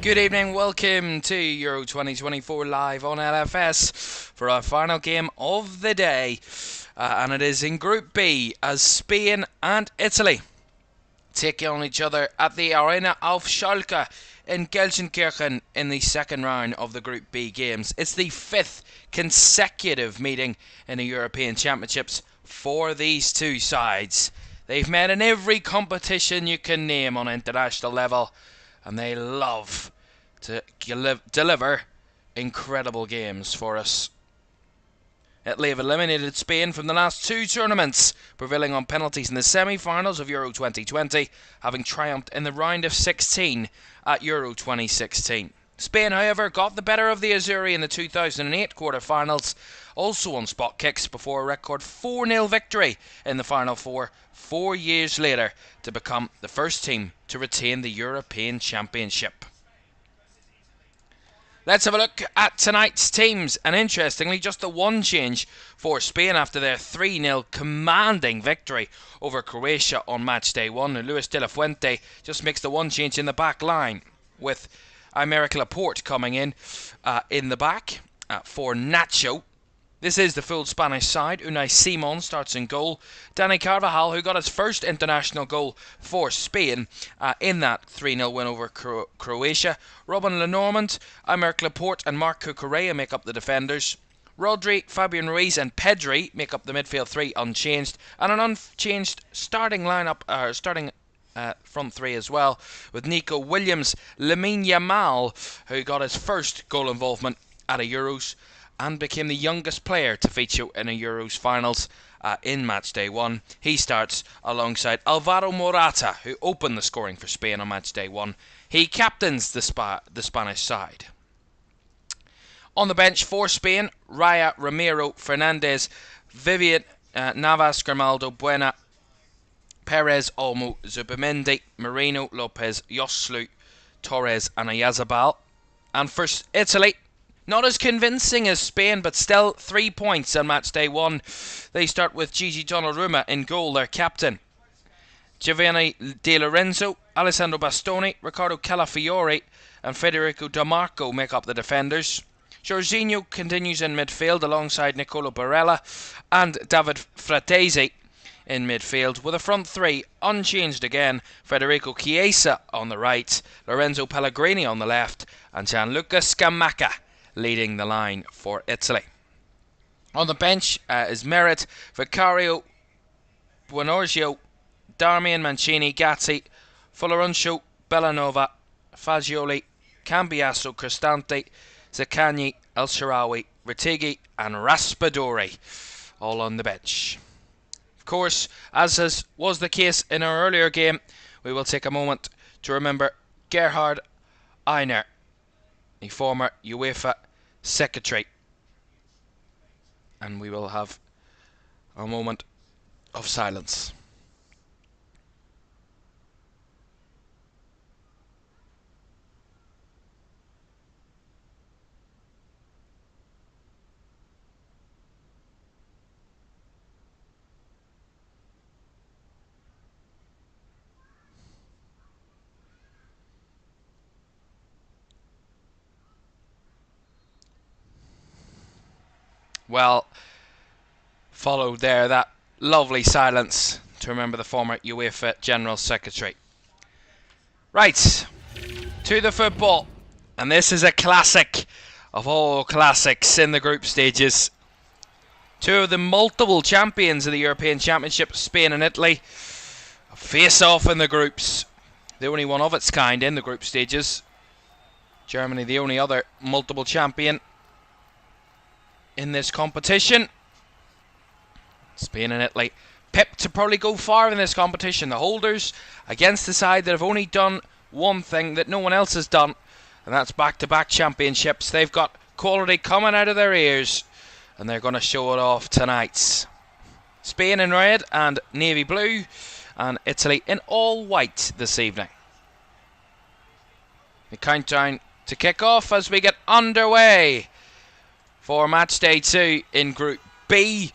Good evening, welcome to Euro 2024 live on LFS for our final game of the day. And it is in Group B as Spain and Italy take on each other at the Arena auf Schalke in Gelsenkirchen in the second round of the Group B games. It's the fifth consecutive meeting in the European Championships for these two sides. They've met in every competition you can name on international level, and they love to deliver incredible games for us. Italy have eliminated Spain from the last two tournaments, prevailing on penalties in the semi-finals of Euro 2020, having triumphed in the round of 16 at Euro 2016. Spain, however, got the better of the Azzurri in the 2008 quarter-finals, also on spot kicks before a record 4-0 victory in the Final Four 4 years later to become the first team to retain the European Championship. Let's have a look at tonight's teams, and interestingly, just the one change for Spain after their 3-0 commanding victory over Croatia on match day 1. Luis de la Fuente just makes the one change in the back line, with Aymeric Laporte coming in the back for Nacho. This is the full Spanish side. Unai Simon starts in goal. Dani Carvajal, who got his first international goal for Spain in that 3-0 win over Croatia. Robin Lenormand, Aymeric Laporte and Marc Cucurella make up the defenders. Rodri, Fabian Ruiz and Pedri make up the midfield three unchanged. And an unchanged starting lineup, front three as well, with Nico Williams, Lamine Yamal, who got his first goal involvement at a Euros and became the youngest player to feature in a Euros finals in match day 1. He starts alongside Alvaro Morata, who opened the scoring for Spain on match day 1. He captains the Spanish side. On the bench for Spain, Raya, Ramiro, Fernandez, Vivian, Navas, Grimaldo, Buena, Perez, Olmo, Zubimendi, Moreno, Lopez, Joslu, Torres and Oyarzabal. And for Italy, not as convincing as Spain, but still 3 points on match day 1. They start with Gigi Donnarumma in goal, their captain. Giovanni De Lorenzo, Alessandro Bastoni, Riccardo Calafiori and Federico Di Marco make up the defenders. Jorginho continues in midfield alongside Nicolo Barella and David Fratesi in midfield, with a front three unchanged again. Federico Chiesa on the right, Lorenzo Pellegrini on the left and Gianluca Scamacca leading the line for Italy. On the bench is Merit, Vicario, Buonorgio, Darmian, Mancini, Gatti, Florencio, Bellanova, Fagioli, Cambiasso, Cristante, Zaccagni, El Shaarawy, Retegui and Raspadori, all on the bench. Of course, as was the case in our earlier game, we will take a moment to remember Gerhard Einer, the former UEFA secretary, and we will have a moment of silence. Well, followed there that lovely silence to remember the former UEFA General Secretary. Right, to the football. And this is a classic of all classics in the group stages. Two of the multiple champions of the European Championship, Spain and Italy, face off in the groups. The only one of its kind in the group stages. Germany, the only other multiple champion in this competition. Spain and Italy pipped to probably go far in this competition. The holders against the side that have only done one thing that no one else has done, and that's back-to-back championships. They've got quality coming out of their ears, and they're going to show it off tonight. Spain in red and navy blue, and Italy in all white this evening. The countdown to kick off as we get underway for match day 2 in Group B.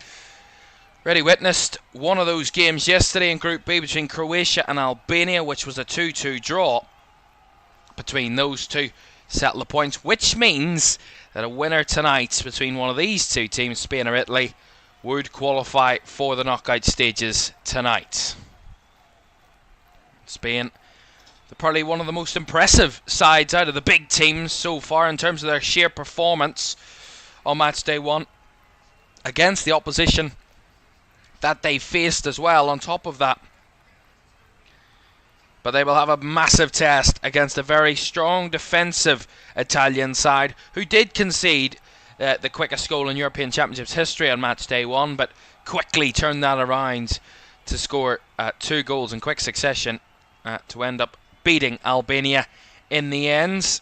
Already witnessed one of those games yesterday in Group B between Croatia and Albania, which was a 2-2 draw between those two. Settle the points, which means that a winner tonight between one of these two teams, Spain or Italy, would qualify for the knockout stages tonight. Spain, they're probably one of the most impressive sides out of the big teams so far in terms of their sheer performance on match day 1 against the opposition that they faced as well on top of that. But they will have a massive test against a very strong defensive Italian side who did concede the quickest goal in European Championships history on match day 1, but quickly turned that around to score 2 goals in quick succession to end up beating Albania in the end.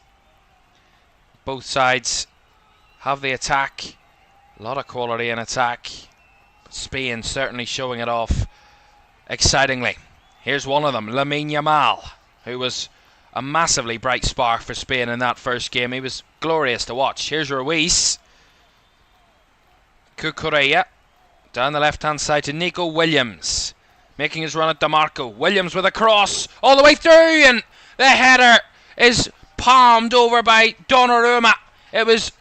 Both sides have the attack, a lot of quality in attack. Spain certainly showing it off excitingly. Here's one of them, Lamine Yamal, who was a massively bright spark for Spain in that first game. He was glorious to watch. Here's Ruiz. Cucurella down the left-hand side to Nico Williams, making his run at DeMarco. Williams with a cross all the way through, and the header is palmed over by Donnarumma. It was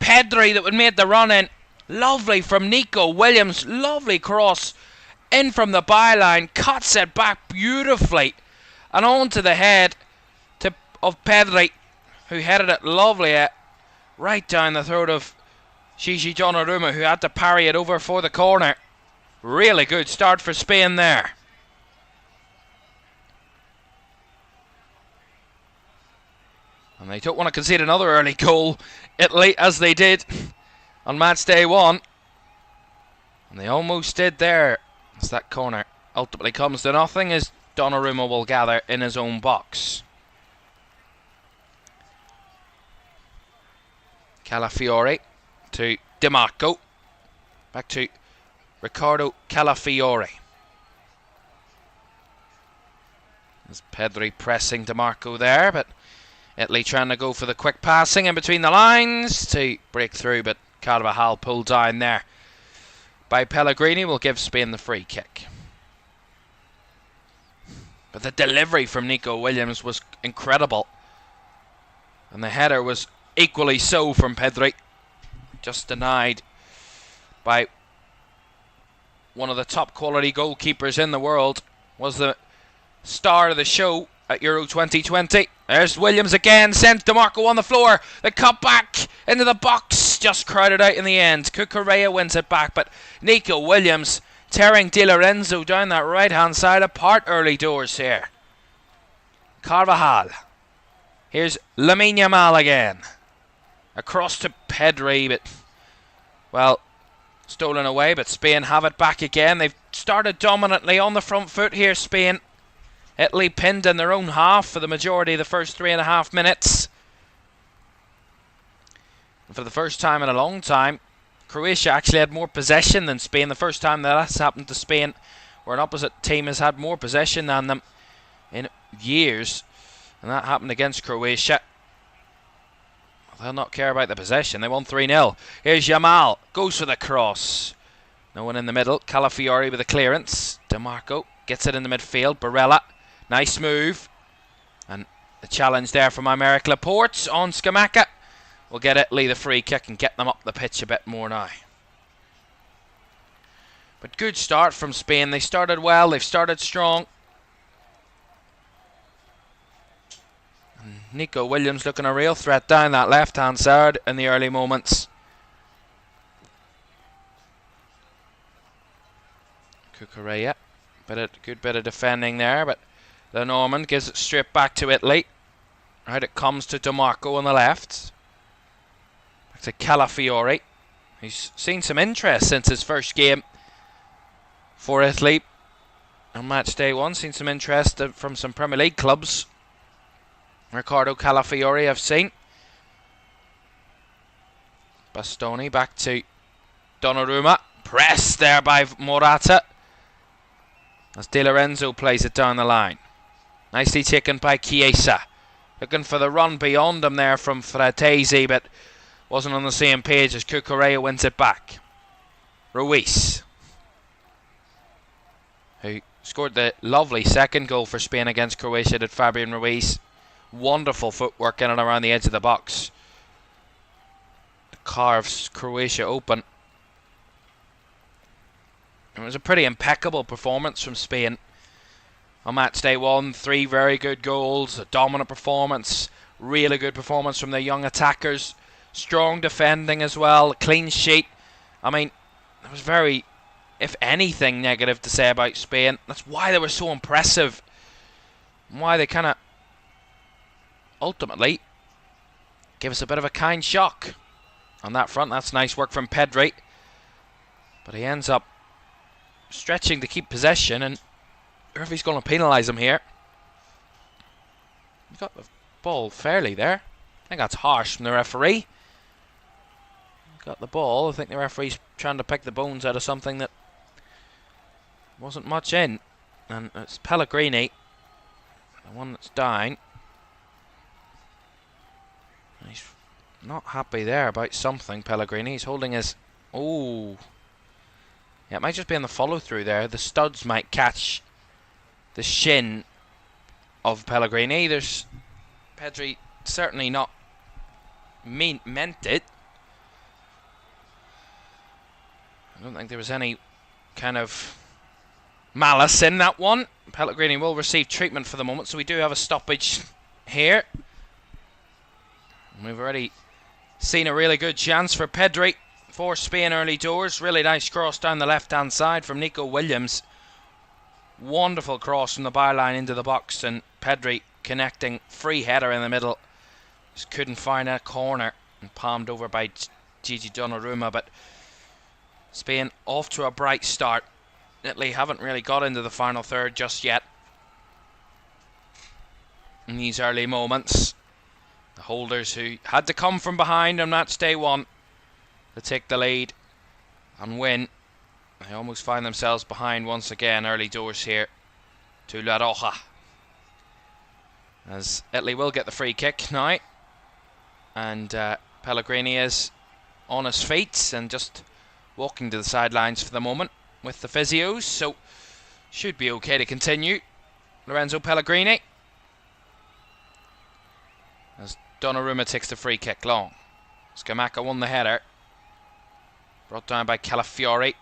Pedri that would make the run in. Lovely from Nico Williams, lovely cross in from the byline, cuts it back beautifully and onto the head of Pedri, who headed it lovely right down the throat of Gigi Donnarumma, who had to parry it over for the corner. Really good start for Spain there. And they don't want to concede another early goal, Italy, as they did on match day 1. And they almost did there, as that corner ultimately comes to nothing, as Donnarumma will gather in his own box. Calafiori to DeMarco. Back to Riccardo Calafiori. There's Pedri pressing DeMarco there, but Italy trying to go for the quick passing in between the lines to break through, but Carvajal pulled down there by Pellegrini will give Spain the free kick. But the delivery from Nico Williams was incredible, and the header was equally so from Pedri, just denied by one of the top quality goalkeepers in the world. Was the star of the show at Euro 2020. There's Williams again, sent DeMarco on the floor. The cut back into the box, just crowded out in the end. Cucurella wins it back, but Nico Williams tearing Di Lorenzo down that right hand side apart early doors here. Carvajal. Here's Lamine Yamal again. Across to Pedri, but well, stolen away, but Spain have it back again. They've started dominantly on the front foot here, Spain. Italy pinned in their own half for the majority of the first 3.5 minutes. And for the first time in a long time, Croatia actually had more possession than Spain. The first time that that's happened to Spain, where an opposite team has had more possession than them in years. And that happened against Croatia. They'll not care about the possession. They won 3-0. Here's Yamal. Goes for the cross. No one in the middle. Calafiori with a clearance. DeMarco gets it in the midfield. Barella. Nice move. And the challenge there from Aymeric Laporte on Scamacca will get Italy the free kick and get them up the pitch a bit more now. But good start from Spain. They started well. They've started strong. And Nico Williams looking a real threat down that left-hand side in the early moments. Cucurella, good bit of defending there, but the Norman gives it straight back to Italy. Right, it comes to DeMarco on the left. Back to Calafiori. He's seen some interest since his first game for Italy on match day 1. Seen some interest from some Premier League clubs. Riccardo Calafiori I've seen. Bastoni back to Donnarumma. Pressed there by Morata. As Di Lorenzo plays it down the line. Nicely taken by Chiesa. Looking for the run beyond him there from Fratesi, but wasn't on the same page as Cucurella wins it back. Ruiz, who scored the lovely second goal for Spain against Croatia, did Fabian Ruiz. Wonderful footwork in and around the edge of the box. Carves Croatia open. It was a pretty impeccable performance from Spain on match day 1. 3 very good goals, a dominant performance, really good performance from their young attackers, strong defending as well, clean sheet. I mean, there was very, if anything, negative to say about Spain. That's why they were so impressive, and why they kind of ultimately gave us a bit of a kind shock on that front. That's nice work from Pedri, but he ends up stretching to keep possession, and the referee's going to penalise him here. He got the ball fairly there. I think that's harsh from the referee. Got the ball. I think the referee's trying to pick the bones out of something that wasn't much in. And it's Pellegrini, the one that's down. He's not happy there about something, Pellegrini. He's holding his... Oh. Yeah, it might just be on the follow-through there. The studs might catch the shin of Pellegrini. There's Pedri certainly not meant it. I don't think there was any kind of malice in that one. Pellegrini will receive treatment for the moment, so we do have a stoppage here. We've already seen a really good chance for Pedri for Spain early doors. Really nice cross down the left-hand side from Nico Williams. Wonderful cross from the byline into the box, and Pedri connecting, free header in the middle. Just couldn't find a corner, and palmed over by Gigi Donnarumma. But Spain off to a bright start. Italy haven't really got into the final third just yet in these early moments. The holders, who had to come from behind on match day 1 to take the lead and win, they almost find themselves behind once again early doors here to La Roja, as Italy will get the free kick now, and Pellegrini is on his feet and just walking to the sidelines for the moment with the physios, so should be okay to continue. Lorenzo Pellegrini, as Donnarumma takes the free kick long. Scamacca won the header, brought down by Calafiori,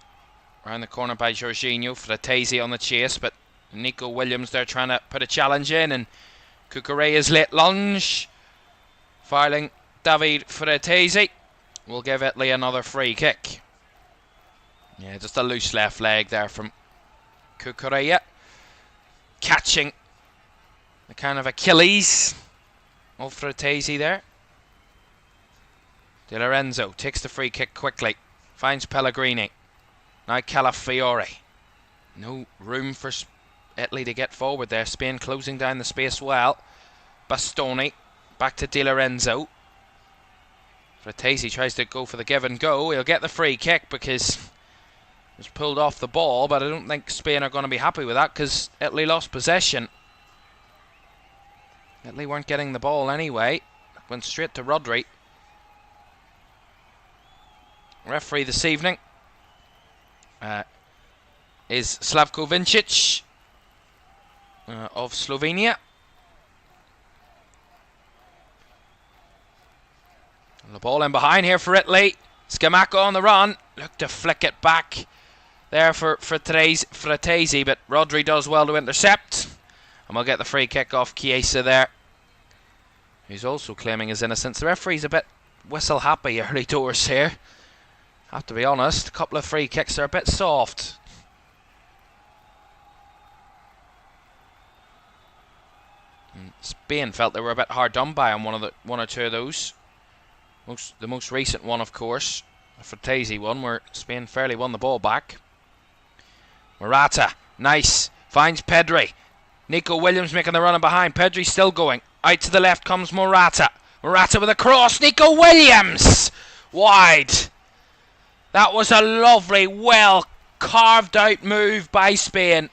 around the corner by Jorginho. Fratesi on the chase, but Nico Williams there trying to put a challenge in, and Cucurella's late lunge, filing David Fratesi, will give Italy another free kick. Yeah, just a loose left leg there from Cucurella, catching the kind of Achilles of Fratesi there. Di Lorenzo takes the free kick quickly, finds Pellegrini. Now Calafiori. No room for Italy to get forward there. Spain closing down the space well. Bastoni back to Di Lorenzo. Fratesi tries to go for the give and go. He'll get the free kick because it was pulled off the ball, but I don't think Spain are going to be happy with that because Italy lost possession. Italy weren't getting the ball anyway. It went straight to Rodri. Referee this evening is Slavko Vincic of Slovenia. And the ball in behind here for Italy. Scamacca on the run. Look to flick it back there for Fratesi, but Rodri does well to intercept. And we'll get the free kick off Chiesa there, He's also claiming his innocence. The referee's a bit whistle happy early doors here. Have to be honest, a couple of free kicks are a bit soft. And Spain felt they were a bit hard done by on one or two of those. The most recent one, of course, a Fratesi one, where Spain fairly won the ball back. Morata, nice, finds Pedri. Nico Williams making the run in behind. Pedri still going. Out to the left comes Morata. Morata with a cross. Nico Williams! Wide. That was a lovely, well carved out move by Spain.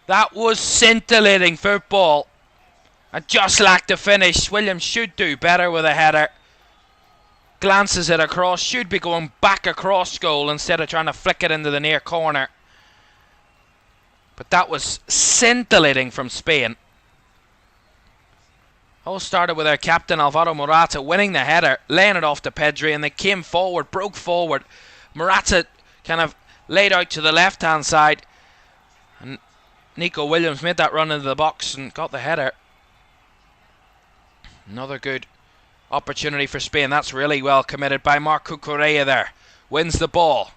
That was scintillating football. And just lacked the finish. Williams should do better with a header. Glances it across. Should be going back across goal instead of trying to flick it into the near corner. But that was scintillating from Spain. All started with their captain Alvaro Morata winning the header, laying it off to Pedri, and they came forward, broke forward. Morata kind of laid out to the left hand side, and Nico Williams made that run into the box and got the header. Another good opportunity for Spain. That's really well committed by Marco Correa there. Wins the ball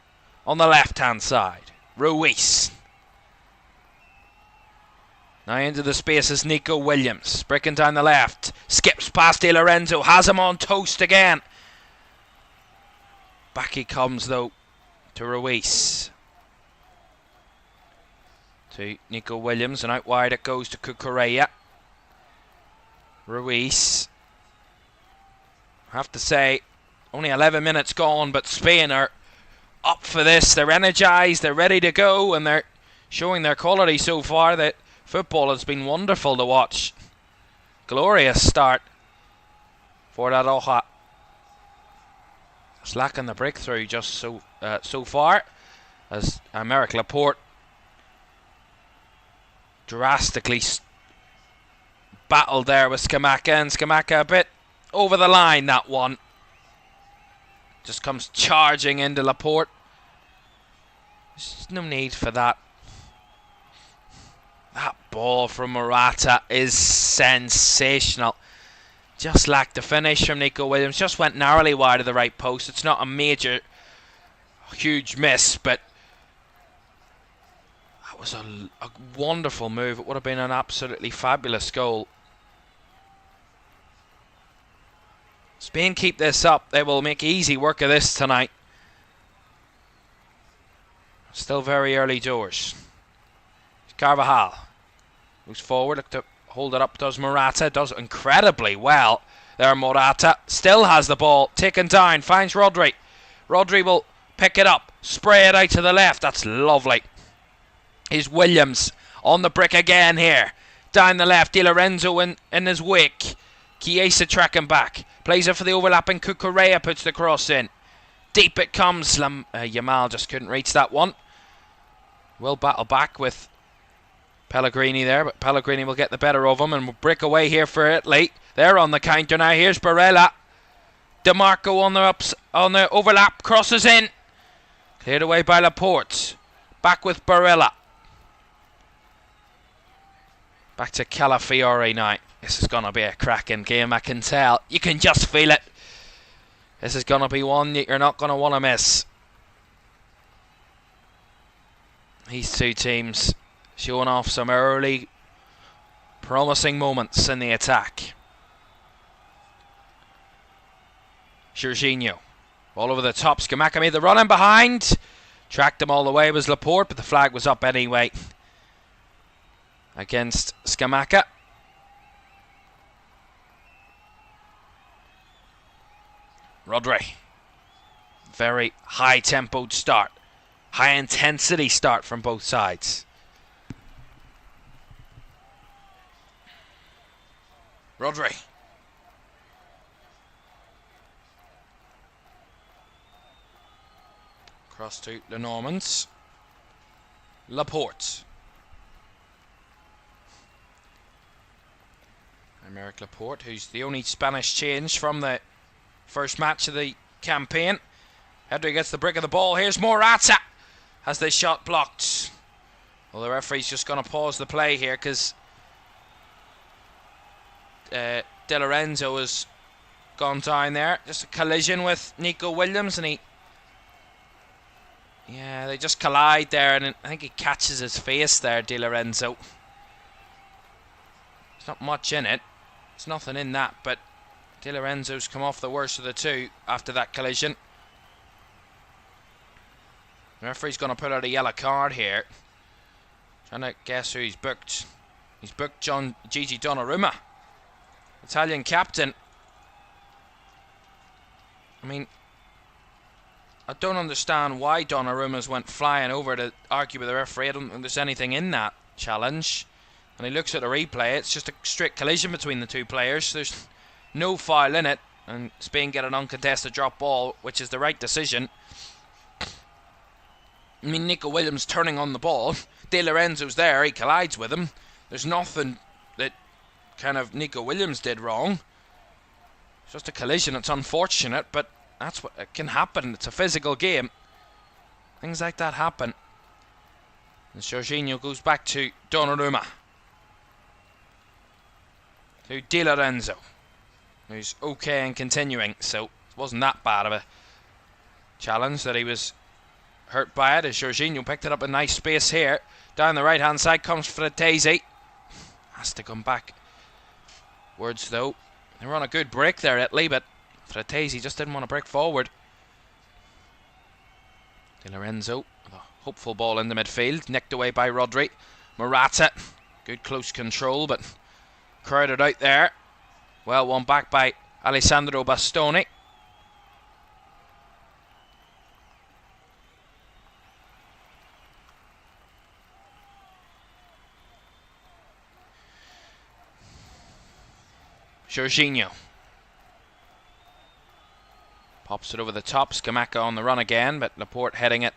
on the left hand side. Ruiz. Now into the space is Nico Williams. Breaking down the left. Skips past Di Lorenzo. Has him on toast again. Back he comes though to Ruiz. To Nico Williams. And out wide it goes to Cucurella. Ruiz. I have to say, only 11 minutes gone, but Spain are up for this. They're energised. They're ready to go. And they're showing their quality so far that football has been wonderful to watch. Glorious start for that Oja. It's lacking the breakthrough just so far, as Aymeric Laporte drastically battled there with Scamacca, and Scamacca a bit over the line. That one just comes charging into Laporte. There's no need for that. That ball from Morata is sensational. Just lacked the finish from Nico Williams. Just went narrowly wide of the right post. It's not a major, huge miss, but that was a wonderful move. It would have been an absolutely fabulous goal. Spain keep this up. They will make easy work of this tonight. Still very early doors. Carvajal moves forward, look to hold it up, does Morata, does incredibly well there. Morata still has the ball, taken down, finds Rodri. Rodri will pick it up, spray it out to the left. That's lovely. Here's Williams on the brick again here, down the left. Di Lorenzo in his wake. Chiesa tracking back, plays it for the overlapping Cucurella, puts the cross in. Deep it comes. Yamal just couldn't reach that one. Will battle back with Pellegrini there, but Pellegrini will get the better of him and will break away here for Italy. They're on the counter now. Here's Barella. DeMarco on the overlap, crosses in. Cleared away by Laporte. Back with Barella. Back to Calafiore now. This is going to be a cracking game, I can tell. You can just feel it. This is going to be one that you're not going to want to miss. These two teams showing off some early promising moments in the attack. Jorginho all over the top. Scamacca made the run in behind. Tracked him all the way was Laporte, but the flag was up anyway against Scamacca. Rodri. Very high tempoed start. High intensity start from both sides. Rodri. Cross to the Normans. Laporte. Aymeric Laporte, who's the only Spanish change from the first match of the campaign. Pedri gets the brick of the ball. Here's Morata. Has the shot blocked. Well, the referee's just going to pause the play here because De Lorenzo has gone down there. Just a collision with Nico Williams, and yeah, they just collide there, and I think he catches his face there, De Lorenzo. There's not much in it. There's nothing in that, but De Lorenzo's come off the worst of the two after that collision. The referee's going to put out a yellow card here. Trying to guess who he's booked. He's booked Gigi Donnarumma, Italian captain. I mean, I don't understand why Donnarumma's went flying over to argue with the referee. I don't think there's anything in that challenge. When he looks at the replay, it's just a straight collision between the two players. There's no foul in it, and Spain get an uncontested drop ball, which is the right decision. I mean, Nico Williams turning on the ball. De Lorenzo's there, he collides with him. There's nothing that kind of Nico Williams did wrong. It's just a collision. It's unfortunate, but that's what it can happen. It's a physical game. Things like that happen. And Jorginho goes back to Donnarumma. To De Lorenzo, who's okay and continuing, so it wasn't that bad of a challenge that he was hurt by it, as Jorginho picked it up in nice space here. Down the right hand side comes Fratesi. Has to come back words though. They were on a good break there, Italy, but Fratesi just didn't want to break forward. De Lorenzo with a hopeful ball in the midfield, nicked away by Rodri. Morata, good close control, but crowded out there. Well won back by Alessandro Bastoni. Jorginho pops it over the top. Scamacca on the run again, but Laporte heading it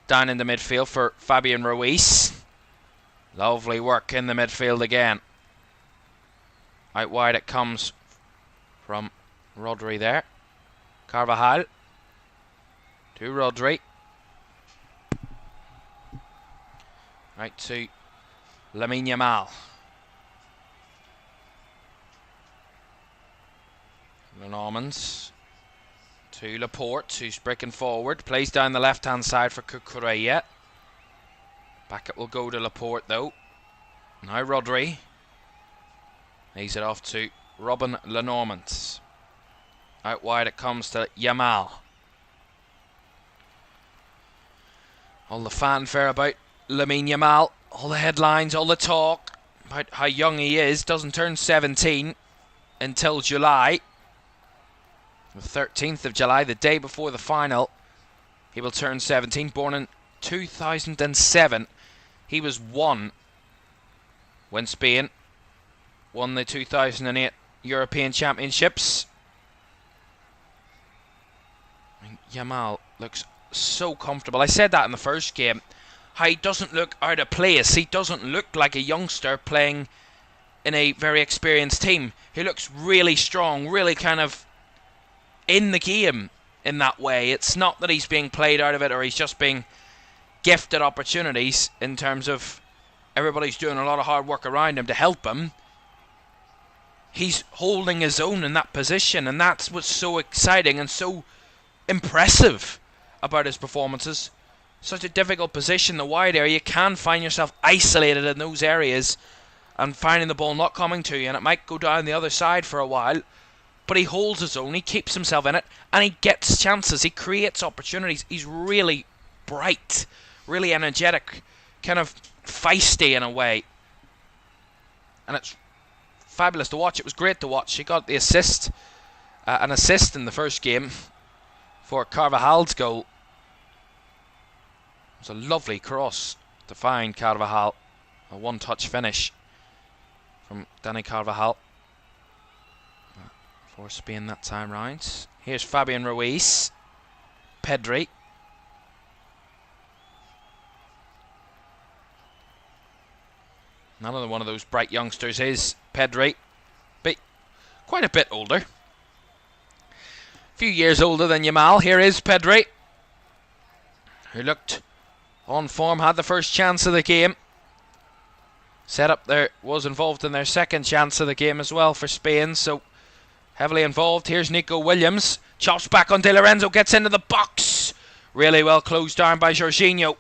down in the midfield for Fabian Ruiz. Lovely work in the midfield again. Out wide it comes from Rodri there. Carvajal to Rodri. Right to Lamine Yamal. The Normans to Laporte, who's breaking forward. Plays down the left-hand side for Cucurella. Back it will go to Laporte, though. Now Rodri. Lays it off to Robin Lenormand. Out wide it comes to Yamal. All the fanfare about Lamine Yamal. All the headlines, all the talk about how young he is. Doesn't turn 17 until July. The 13th of July, the day before the final, he will turn 17. Born in 2007. He was 1 when Spain won the 2008 European Championships. Yamal looks so comfortable. I said that in the first game. How he doesn't look out of place. He doesn't look like a youngster playing in a very experienced team. He looks really strong, really kind of in the game in that way. It's not that he's being played out of it or he's just being gifted opportunities in terms of everybody's doing a lot of hard work around him to help him. He's holding his own in that position, and that's what's so exciting and so impressive about his performances. Such a difficult position, the wide area. You can find yourself isolated in those areas and finding the ball not coming to you, and it might go down the other side for a while. But he holds his own, he keeps himself in it, and he gets chances, he creates opportunities. He's really bright, really energetic, kind of feisty in a way. And it's fabulous to watch. It was great to watch. He got the assist, an assist in the first game for Carvajal's goal. It was a lovely cross to find Carvajal. A one-touch finish from Dani Carvajal for Spain that time round. Here's Fabian Ruiz. Pedri. Another one of those bright youngsters is Pedri. But quite a bit older. A few years older than Yamal. Here is Pedri, who looked on form, had the first chance of the game. set up there, was involved in their second chance of the game as well for Spain, so heavily involved. Here's Nico Williams, chops back on De Lorenzo, gets into the box. Really well closed down by Jorginho.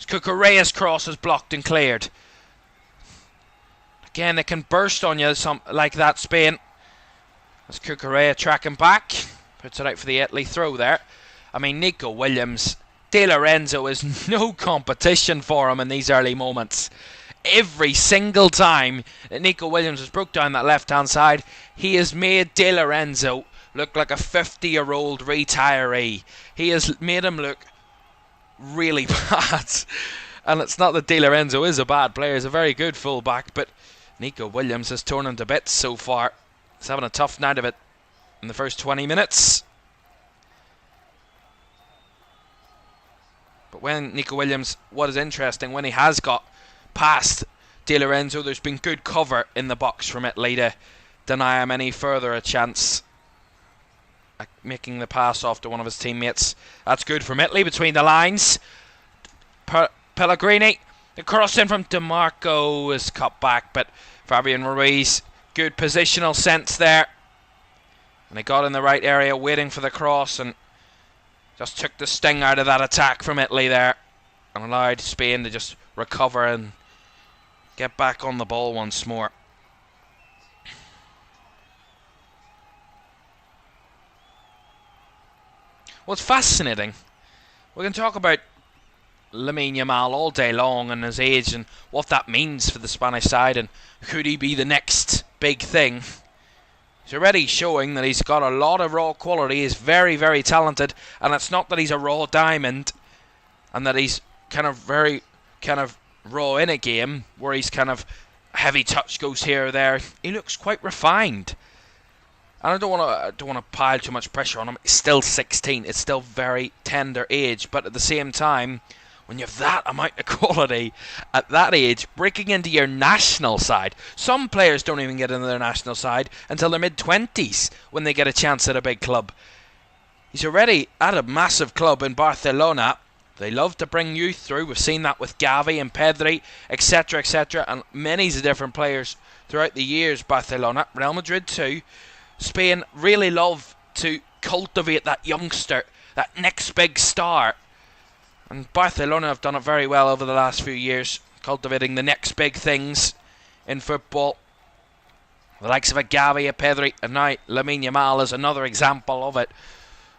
Cucurella's cross is blocked and cleared. Again, they can burst on you like that, Spain. As Cucurella tracking back, puts it out for the Italy throw there. I mean, Nico Williams, De Lorenzo is no competition for him in these early moments. Every single time that Nico Williams has broke down that left-hand side, he has made De Lorenzo look like a 50-year-old retiree. He has made him look really bad. And it's not that De Lorenzo is a bad player, he's a very good full-back, but Nico Williams has torn him to bits so far. He's having a tough night of it in the first 20 minutes. But when Nico Williams, what is interesting, when he has got past De Lorenzo, there's been good cover in the box from Italy to deny him any further a chance at making the pass off to one of his teammates. That's good from Italy between the lines. Pellegrini, the cross in from DeMarco is cut back, but Fabian Ruiz, good positional sense there. And he got in the right area waiting for the cross and just took the sting out of that attack from Italy there and allowed Spain to just recover and get back on the ball once more. What's fascinating, we can talk about Lamine Yamal all day long and his age and what that means for the Spanish side and could he be the next big thing. He's already showing that he's got a lot of raw quality. He's very, very talented, and it's not that he's a raw diamond and that he's very raw in a game where he's heavy touch goes here or there. He looks quite refined. And I don't want to pile too much pressure on him. He's still 16. It's still very tender age, but at the same time, when you have that amount of quality at that age, breaking into your national side, some players don't even get into their national side until their mid-20s when they get a chance at a big club. He's already at a massive club in Barcelona. They love to bring youth through. We've seen that with Gavi and Pedri, etc., etc., and many different players throughout the years. Barcelona, Real Madrid too. Spain really love to cultivate that youngster, that next big star. And Barcelona have done it very well over the last few years, cultivating the next big things in football. The likes of a Gavi, a Pedri, and now Lamine Yamal is another example of it.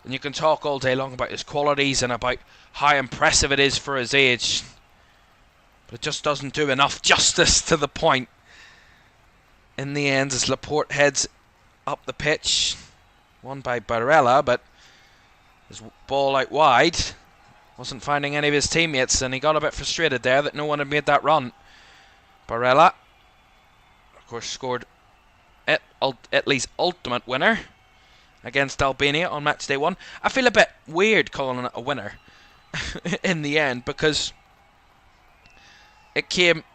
And you can talk all day long about his qualities and about how impressive it is for his age. But it just doesn't do enough justice to the point. In the end, as Laporte heads up the pitch, won by Barella, but his ball out wide. Wasn't finding any of his teammates, and he got a bit frustrated there that no one had made that run. Barella, of course, scored Italy's ultimate winner against Albania on match day 1. I feel a bit weird calling it a winner in the end because it came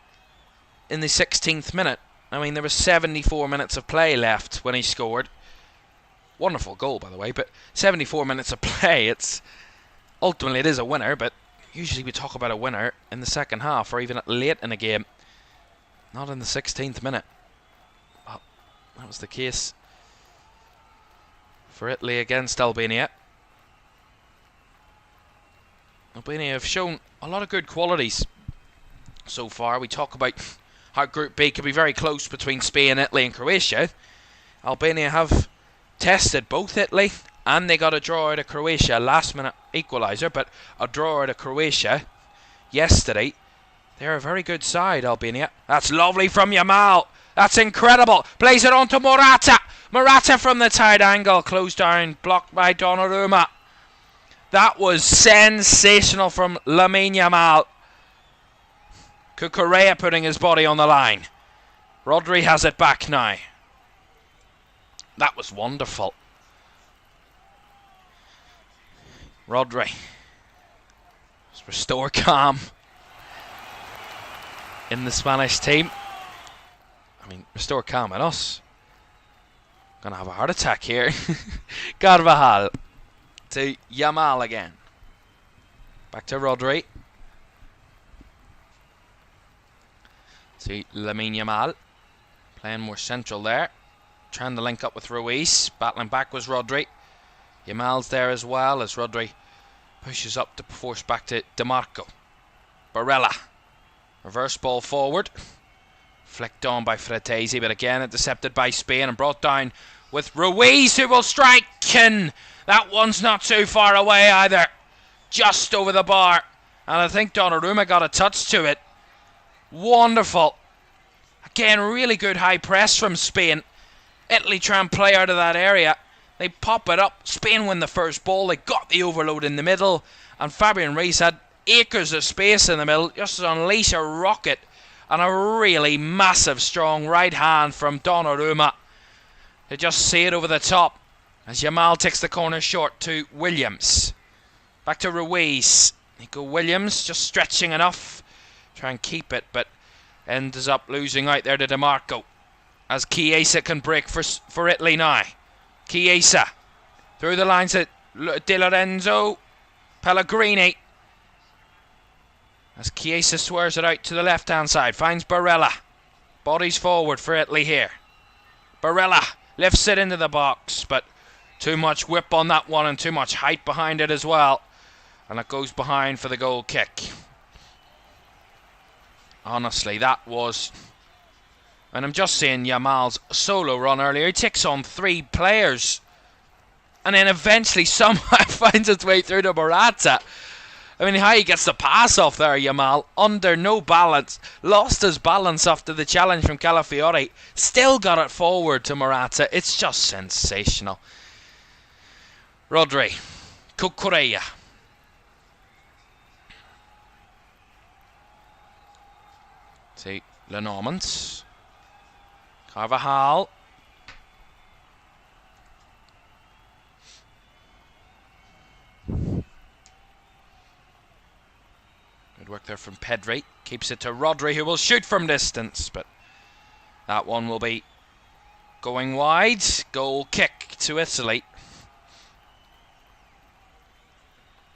in the 16th minute. I mean, there was 74 minutes of play left when he scored. Wonderful goal, by the way, but 74 minutes of play, ultimately it is a winner, but usually we talk about a winner in the second half or even late in a game, not in the 16th minute. Well, that was the case for Italy against Albania. Albania have shown a lot of good qualities so far. We talk about how Group B could be very close between Spain, Italy and Croatia. Albania have tested both Italy and they got a draw out of Croatia, last minute equalizer, but a draw out of Croatia yesterday. They're a very good side, Albania. That's lovely from Yamal. That's incredible. Plays it on to Morata. Morata from the tight angle, closed down, blocked by Donnarumma. That was sensational from Lamine Yamal. Cucurella putting his body on the line. Rodri has it back now. That was wonderful. Rodri. Let's restore calm in the Spanish team. I mean, restore calm in us. Gonna have a heart attack here. Carvajal to Yamal again. Back to Rodri. See Lamine Yamal playing more central there, trying to link up with Ruiz. Battling back was Rodri. Yamal's there as well as Rodri pushes up to force back to DeMarco. Barella, reverse ball forward, flicked on by Fratesi, but again intercepted by Spain and brought down with Ruiz, who will strike, and that one's not too far away either, just over the bar, and I think Donnarumma got a touch to it. Wonderful. Again, really good high press from Spain. Italy try and play out of that area. They pop it up. Spain win the first ball. They got the overload in the middle. And Fabian Ruiz had acres of space in the middle. Just to unleash a rocket. And a really massive, strong right hand from Donnarumma to just see it over the top. As Yamal takes the corner short to Williams. Back to Ruiz. Nico Williams just stretching enough. Try and keep it, but ends up losing out there to DeMarco. As Chiesa can break for Italy now. Chiesa through the lines at Di Lorenzo. Pellegrini. As Chiesa swears it out to the left hand side. Finds Barella. Bodies forward for Italy here. Barella lifts it into the box, but too much whip on that one and too much height behind it as well. And it goes behind for the goal kick. Honestly, that was... And I'm just seeing Yamal's solo run earlier. He takes on 3 players. And then eventually somehow finds its way through to Morata. I mean, how he gets the pass off there, Yamal. Under no balance. Lost his balance after the challenge from Calafiori. Still got it forward to Morata. It's just sensational. Rodri. Cucurella. See, Lenormand. Carvajal. Good work there from Pedri. Keeps it to Rodri, who will shoot from distance, but that one will be going wide. Goal kick to Italy.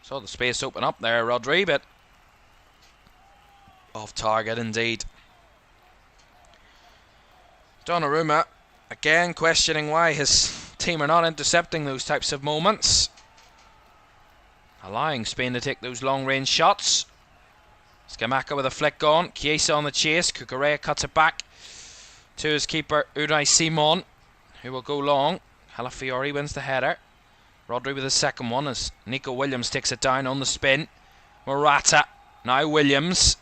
Saw the space open up there, Rodri, but off target indeed. Donnarumma, again questioning why his team are not intercepting those types of moments. Allowing Spain to take those long range shots. Scamacca with a flick on. Chiesa on the chase. Cucurella cuts it back to his keeper Unai Simon, who will go long. Calafiori wins the header. Rodri with the second one as Nico Williams takes it down on the spin. Morata. Now Williams.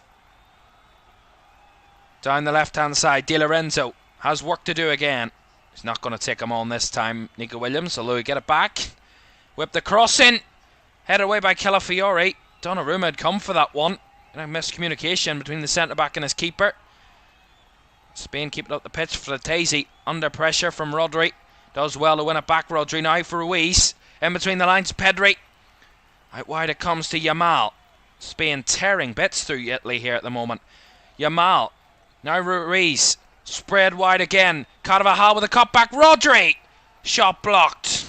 Down the left hand side. Di Lorenzo has work to do again. He's not going to take him on this time, Nico Williams, although he get it back. Whip the cross in. Headed away by Calafiori. Donnarumma had come for that one. And a miscommunication between the centre-back and his keeper. Spain keeping up the pitch. Fratesi under pressure from Rodri. Does well to win it back. Rodri now for Ruiz. In between the lines, Pedri. Out wide it comes to Yamal. Spain tearing bits through Italy here at the moment. Yamal. Now Ruiz. Spread wide again. Carvajal with a cut back. Rodri. Shot blocked.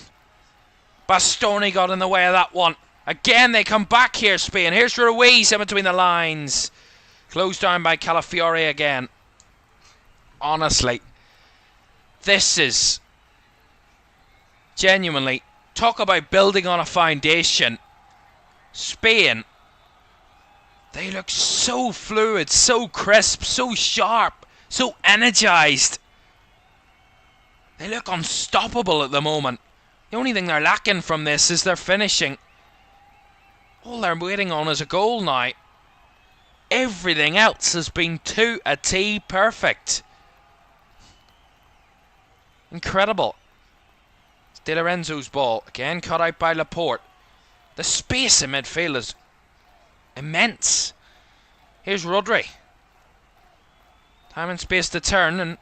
Bastoni got in the way of that one. Again, they come back here, Spain. Here's Ruiz in between the lines. Closed down by Calafiori again. Honestly, this is genuinely, talk about building on a foundation. Spain, they look so fluid, so crisp, so sharp, so energised. They look unstoppable at the moment. The only thing they're lacking from this is their finishing. All they're waiting on is a goal now. Everything else has been to a T perfect. Incredible. It's Di Lorenzo's ball. Again cut out by Laporte. The space in midfield is immense. Here's Rodri. Time and space to turn and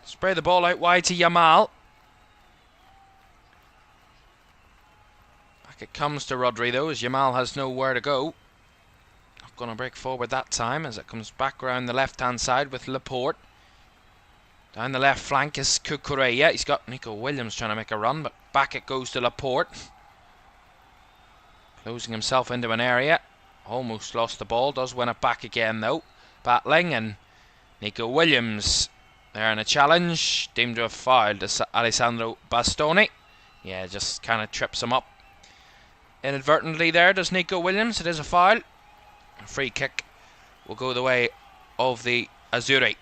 spray the ball out wide to Yamal. Back it comes to Rodri though, as Yamal has nowhere to go. Not going to break forward that time as it comes back around the left hand side with Laporte. Down the left flank is Cucurella. He's got Nico Williams trying to make a run, but back it goes to Laporte. Closing himself into an area. Almost lost the ball. Does win it back again though. Battling, and Nico Williams there in a challenge. Deemed to have fouled Alessandro Bastoni. Yeah, just kind of trips him up inadvertently there, does Nico Williams. It is a foul. A free kick will go the way of the Azzurri,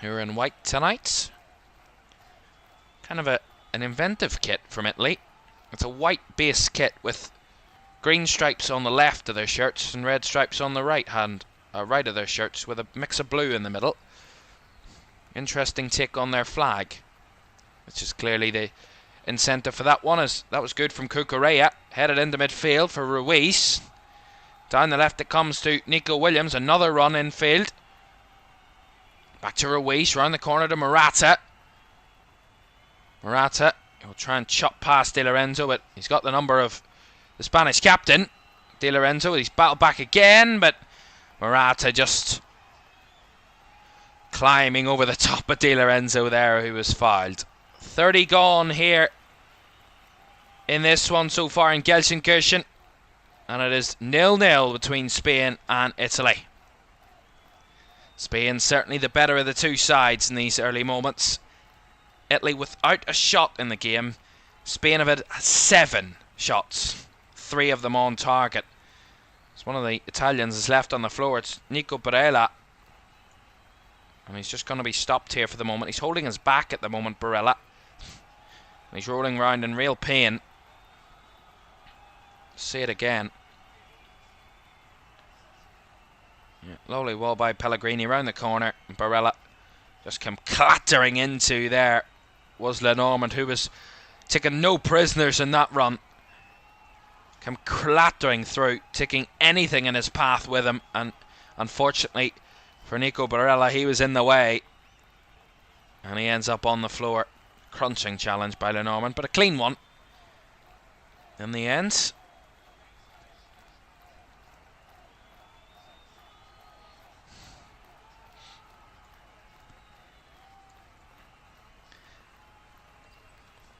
who are in white tonight. Kind of an inventive kit from Italy. It's a white base kit with green stripes on the left of their shirts and red stripes on the right of their shirts, with a mix of blue in the middle. Interesting take on their flag, which is clearly the incentive for that one. As that was good from Cucurella, headed into midfield for Ruiz. Down the left it comes to Nico Williams. Another run in field. Back to Ruiz, round the corner to Morata. Morata will try and chop past De Lorenzo, but he's got the number of the Spanish captain, De Lorenzo. He's battled back again, but Morata just climbing over the top of De Lorenzo there, who was fouled. 30 gone here in this one so far in Gelsenkirchen, and it is 0-0 between Spain and Italy. Spain certainly the better of the two sides in these early moments. Italy without a shot in the game. Spain have had 7 shots, 3 of them on target. It's one of the Italians is left on the floor. It's Nico Barella, and he's just going to be stopped here for the moment. He's holding his back at the moment, Barella, and he's rolling around in real pain. See it again. Yeah, lovely wall by Pellegrini round the corner, and Barella just came clattering into there. Was Lenormand, who was taking no prisoners in that run. Came clattering through, taking anything in his path with him, and unfortunately for Nico Barella, he was in the way, and he ends up on the floor. Crunching challenge by Lenormand, but a clean one in the end.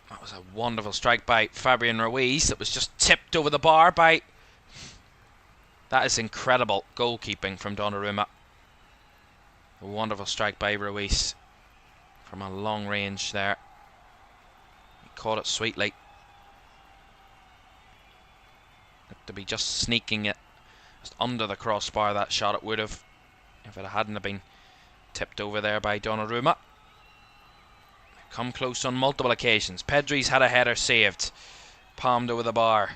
That was a wonderful strike by Fabian Ruiz that was just tipped over the bar by... That is incredible goalkeeping from Donnarumma. A wonderful strike by Ruiz from a long range there. He caught it sweetly. To be just sneaking it just under the crossbar, that shot it would have, if it hadn't been tipped over there by Donnarumma. Come close on multiple occasions. Pedri's had a header saved, palmed over the bar.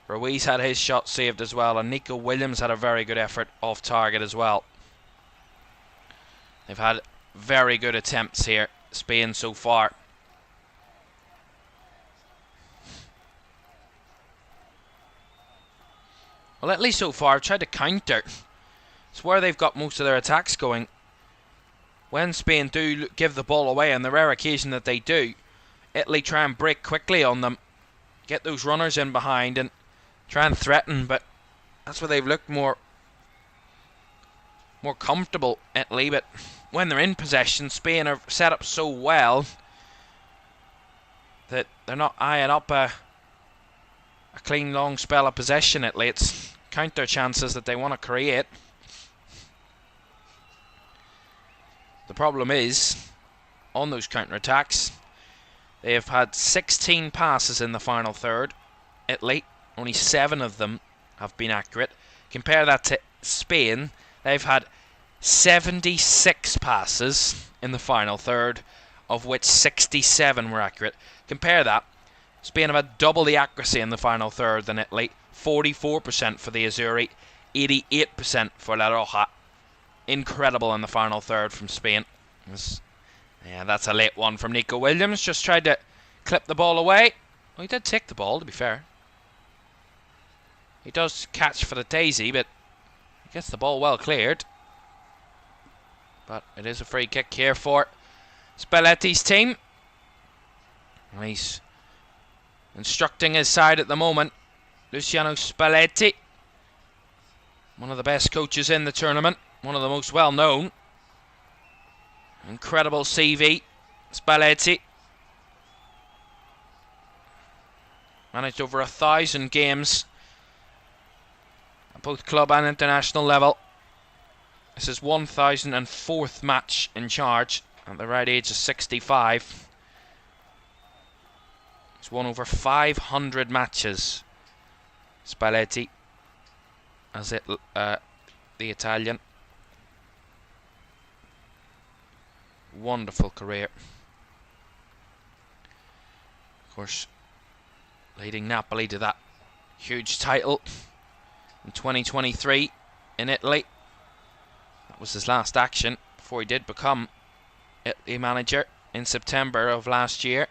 Ruiz had his shot saved as well, and Nico Williams had a very good effort off target as well. They've had very good attempts here, Spain, so far. Well, at least so far, I've tried to counter. It's where they've got most of their attacks going. When Spain do give the ball away, on the rare occasion that they do, Italy try and break quickly on them, get those runners in behind and try and threaten, but that's where they've looked more comfortable, Italy. But when they're in possession, Spain are set up so well that they're not eyeing up a clean long spell of possession, Italy. It's counter chances that they want to create. The problem is, on those counter-attacks, they have had 16 passes in the final third. Italy, only 7 of them have been accurate. Compare that to Spain. They've had 76 passes in the final third, of which 67 were accurate. Compare that. Spain have had double the accuracy in the final third than Italy. 44% for the Azzurri, 88% for La Roja. Incredible in the final third from Spain. Yeah, that's a late one from Nico Williams. Just tried to clip the ball away. Well, he did take the ball, to be fair. He does catch for the daisy, but he gets the ball well cleared. But it is a free kick here for Spalletti's team. And he's instructing his side at the moment. Luciano Spalletti, one of the best coaches in the tournament. One of the most well-known. Incredible CV, Spalletti. Managed over 1,000 games at both club and international level. This is 1004th match in charge at the right age of 65. He's won over 500 matches, Spalletti, as it the Italian. Wonderful career. Of course, leading Napoli to that huge title in 2023 in Italy. That was his last action before he did become Italy manager in September of last year.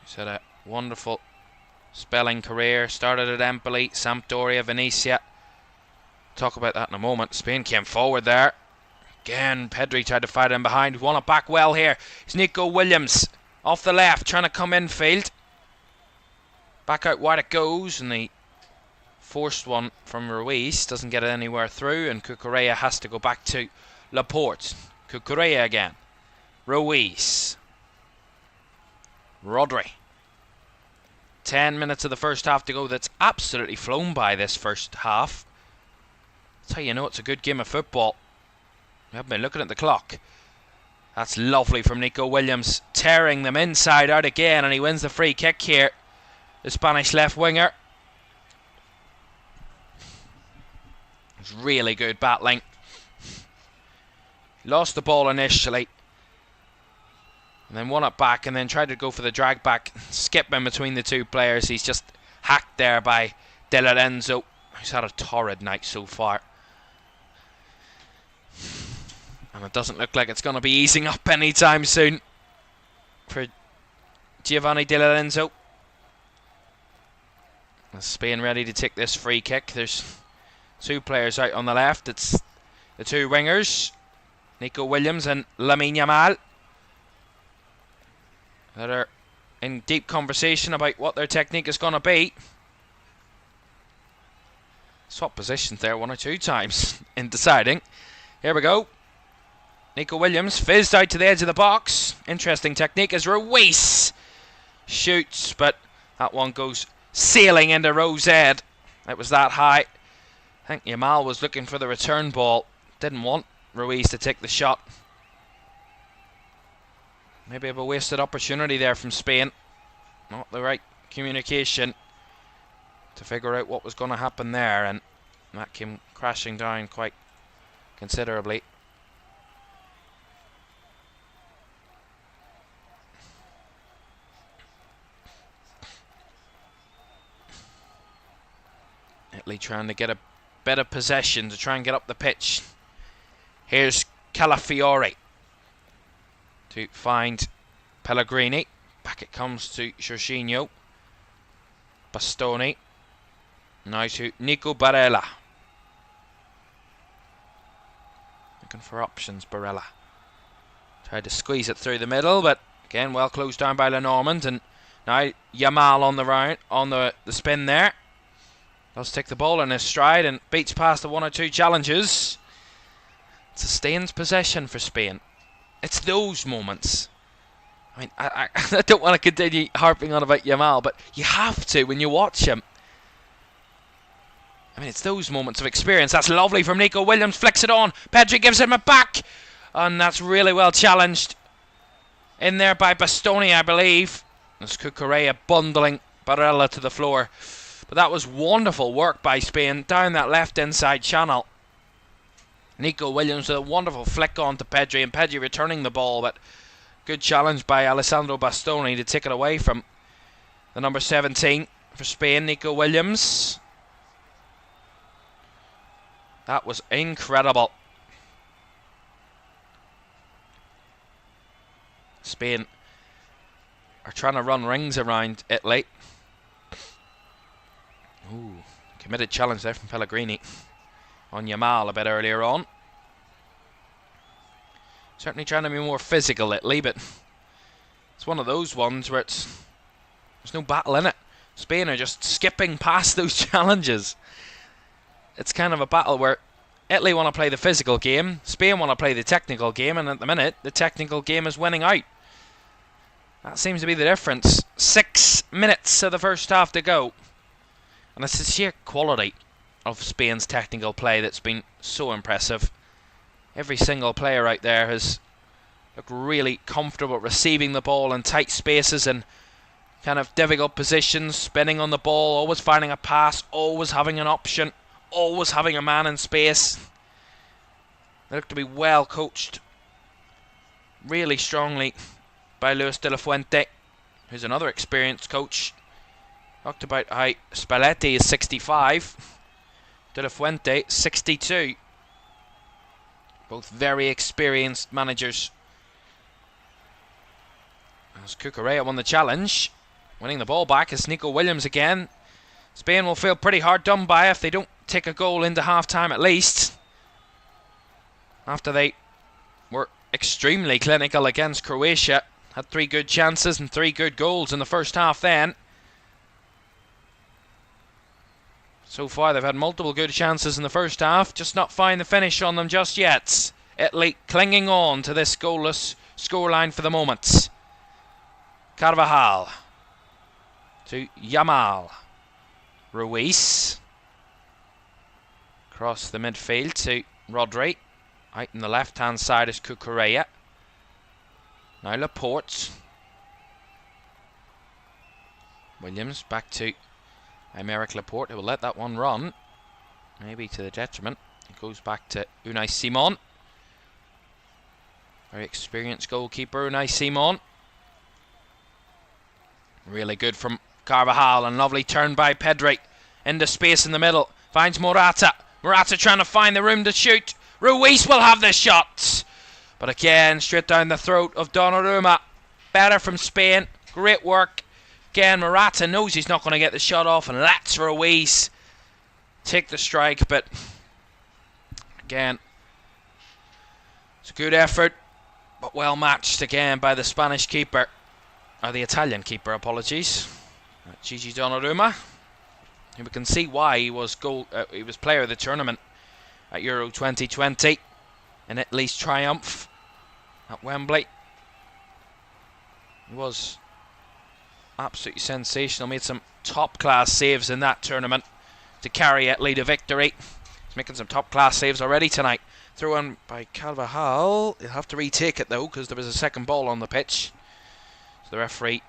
He's had a wonderful spelling career. Started at Empoli, Sampdoria, Venezia. Talk about that in a moment. Spain came forward there. Again, Pedri tried to fight in behind. Won it back well here. It's Nico Williams off the left, trying to come infield. Back out wide it goes, and the forced one from Ruiz doesn't get it anywhere through, and Cucurella has to go back to Laporte. Cucurella again. Ruiz. Rodri. 10 minutes of the first half to go. That's absolutely flown by, this first half. That's how you know it's a good game of football. We haven't been looking at the clock. That's lovely from Nico Williams, tearing them inside out again, and he wins the free kick here. The Spanish left winger. It's really good battling. Lost the ball initially, and then won it back, and then tried to go for the drag back, skip in between the two players. He's just hacked there by Di Lorenzo, who's had a torrid night so far. And it doesn't look like it's going to be easing up anytime soon for Giovanni Di Lorenzo. Spain ready to take this free kick. There's two players out on the left. It's the two wingers, Nico Williams and Lamine Yamal, that are in deep conversation about what their technique is going to be. Swap positions there one or two times in deciding. Here we go. Nico Williams fizzed out to the edge of the box. Interesting technique as Ruiz shoots, but that one goes sailing into Rose Ed. It was that high. I think Yamal was looking for the return ball. Didn't want Ruiz to take the shot. Maybe a wasted opportunity there from Spain. Not the right communication to figure out what was going to happen there, and that came crashing down quite considerably. Italy trying to get a better possession to try and get up the pitch. Here's Calafiore to find Pellegrini. Back it comes to Jorginho. Bastoni. Now to Nico Barella. Looking for options, Barella. Tried to squeeze it through the middle, but again well closed down by Lenormand. And now Yamal on the round, on the spin there. Does take the ball in his stride and beats past the one or two challenges. Sustains possession for Spain. It's those moments. I mean, I don't want to continue harping on about Yamal, but you have to when you watch him. I mean, it's those moments of experience. That's lovely from Nico Williams. Flicks it on. Pedri gives him a back. And that's really well challenged. In there by Bastoni, I believe. There's Cucurella bundling Barella to the floor. But that was wonderful work by Spain down that left inside channel. Nico Williams with a wonderful flick on to Pedri, and Pedri returning the ball, but good challenge by Alessandro Bastoni to take it away from the number 17 for Spain, Nico Williams. That was incredible. Spain are trying to run rings around Italy. Ooh, committed challenge there from Pellegrini on Yamal a bit earlier on. Certainly trying to be more physical, Italy, but it's one of those ones where there's no battle in it. Spain are just skipping past those challenges. It's kind of a battle where Italy want to play the physical game, Spain want to play the technical game, and at the minute, the technical game is winning out. That seems to be the difference. 6 minutes of the first half to go. And it's the sheer quality of Spain's technical play that's been so impressive. Every single player out there has looked really comfortable receiving the ball in tight spaces and kind of difficult positions, spinning on the ball, always finding a pass, always having an option, always having a man in space. They look to be well coached really strongly by Luis de la Fuente, who's another experienced coach. Talked about how Spalletti is 65, de la Fuente 62. Both very experienced managers. As Cucurella won the challenge, winning the ball back is Nico Williams again. Spain will feel pretty hard done by if they don't take a goal into half-time at least, after they were extremely clinical against Croatia. Had 3 good chances and 3 good goals in the first half then. So far they've had multiple good chances in the first half, just not find the finish on them just yet. Italy clinging on to this goalless scoreline for the moment. Carvajal to Yamal. Ruiz across the midfield to Rodri. Out on the left hand side is Cucurella. Now Laporte. Williams back to Aymeric Laporte, who will let that one run, maybe to the detriment. It goes back to Unai Simon. Very experienced goalkeeper Unai Simon. Really good from Carvajal, and lovely turn by Pedri into space in the middle. Finds Morata. Morata trying to find the room to shoot. Ruiz will have the shot, but again straight down the throat of Donnarumma. Better from Spain. Great work. Again, Morata knows he's not going to get the shot off and lets Ruiz take the strike, but again, it's a good effort, but well matched again by the Spanish keeper, or the Italian keeper, apologies, Gigi Donnarumma. And we can see why he was player of the tournament at Euro 2020 in Italy's triumph at Wembley. He was absolutely sensational, made some top class saves in that tournament to carry Italy to victory. He's making some top class saves already tonight. Throw in by Carvajal. He'll have to retake it though, because there was a second ball on the pitch. So the referee,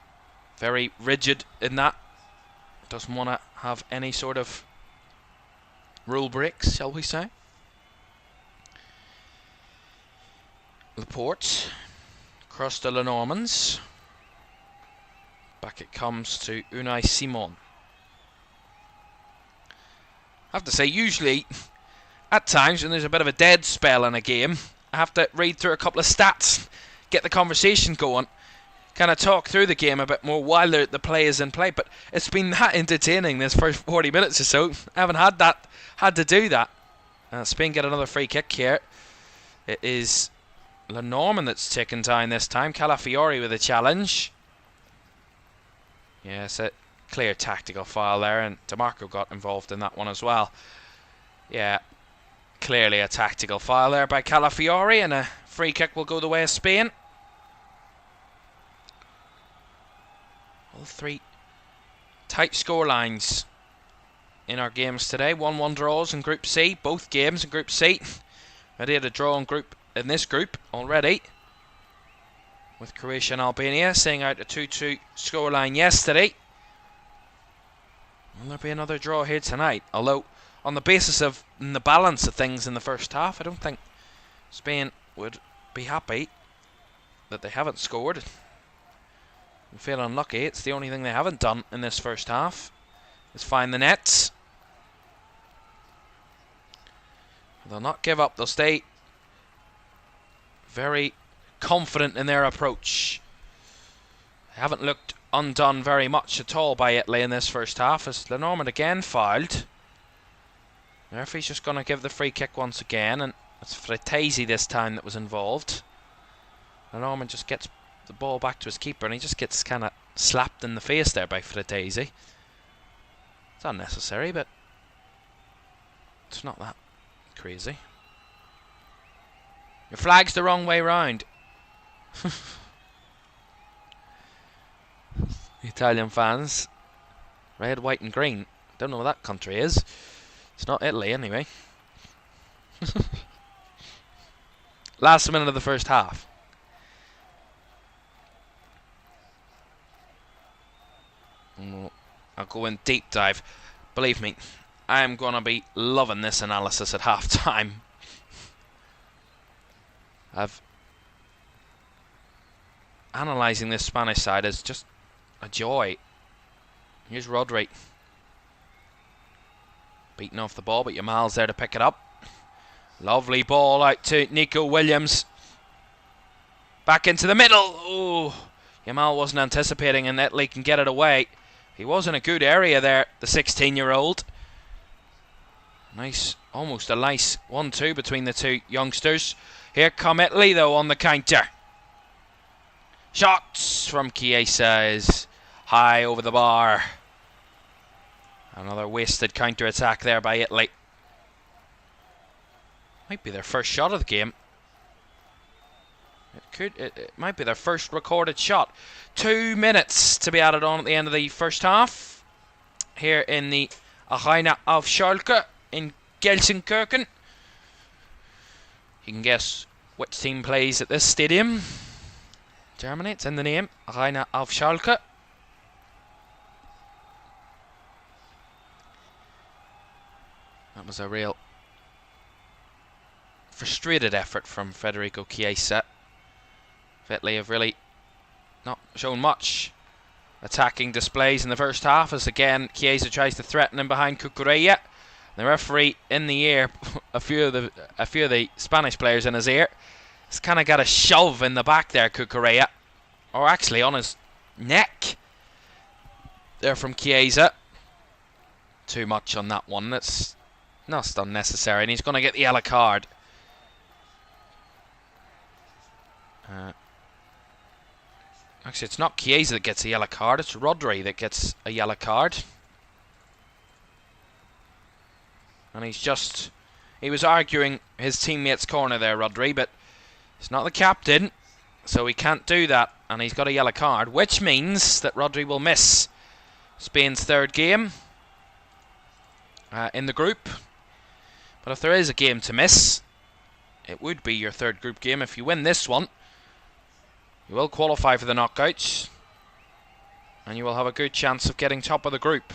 very rigid in that. Doesn't want to have any sort of rule breaks, shall we say. Laporte across to the Normans. Back it comes to Unai Simon. I have to say, usually, at times when there's a bit of a dead spell in a game, I have to read through a couple of stats, get the conversation going, kind of talk through the game a bit more while the play is in play. But it's been that entertaining this first 40 minutes or so. I haven't had to do that. Spain get another free kick here. It is Lenormand that's taken down this time. Calafiori with a challenge. Yes, a clear tactical foul there, and DeMarco got involved in that one as well. Yeah, clearly a tactical foul there by Calafiori, and a free kick will go the way of Spain. All 3 tight scorelines in our games today. 1-1 draws in Group C, both games in Group C. Ready to draw in this group already, with Croatia and Albania seeing out a 2-2 scoreline yesterday. Will there be another draw here tonight? Although, on the basis of the balance of things in the first half, I don't think Spain would be happy that they haven't scored. They feel unlucky. It's the only thing they haven't done in this first half, is find the nets. They'll not give up. They'll stay very confident in their approach. They haven't looked undone very much at all by Italy in this first half, as Lenormand again fouled. The referee's just going to give the free kick once again, and it's Fratesi this time that was involved. Lenormand just gets the ball back to his keeper, and he just gets kind of slapped in the face there by Fratesi. It's unnecessary, but it's not that crazy. Your flag's the wrong way round. The Italian fans, red, white and green, Don't know what that country is. It's not Italy anyway. Last minute of the first half. I'll go in deep dive. Believe me, I am going to be loving this analysis at half time. Analysing this Spanish side is just a joy. Here's Rodri. Beating off the ball, but Yamal's there to pick it up. Lovely ball out to Nico Williams. Back into the middle. Oh, Yamal wasn't anticipating, and Italy can get it away. He was in a good area there, the 16-year-old. Nice, almost a nice 1-2 between the two youngsters. Here come Italy, though, on the counter. Shots from Chiesa is high over the bar. Another wasted counter-attack there by Italy. Might be their first shot of the game. It might be their first recorded shot. 2 minutes to be added on at the end of the first half. Here in the Arena of Schalke in Gelsenkirchen. You can guess which team plays at this stadium. Germany, it's in the name. Arena of Schalke. That was a real frustrated effort from Federico Chiesa. Italy have really not shown much attacking displays in the first half, as again Chiesa tries to threaten him behind Cucurella. The referee in the ear, a few of the Spanish players in his ear. He's kind of got a shove in the back there, Cucurella, or actually on his neck. There from Chiesa. Too much on that one. That's not unnecessary, and he's going to get the yellow card. Actually, it's not Chiesa that gets a yellow card, it's Rodri that gets a yellow card. And he was arguing his teammate's corner there, Rodri, but he's not the captain, so he can't do that, and he's got a yellow card, which means that Rodri will miss Spain's third game in the group. But if there is a game to miss, it would be your third group game. If you win this one, you will qualify for the knockouts, and you will have a good chance of getting top of the group.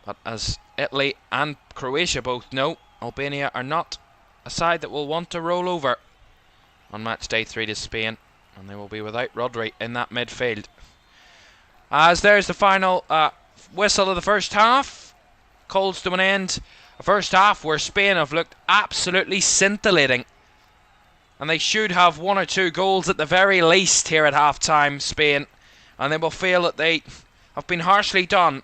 But as Italy and Croatia both know, Albania are not a side that will want to roll over on match day 3 to Spain, and they will be without Rodri in that midfield. As there's the final whistle of the first half, calls to an end. A first half where Spain have looked absolutely scintillating, and they should have 1 or 2 goals at the very least here at half-time, Spain. And they will feel that they have been harshly done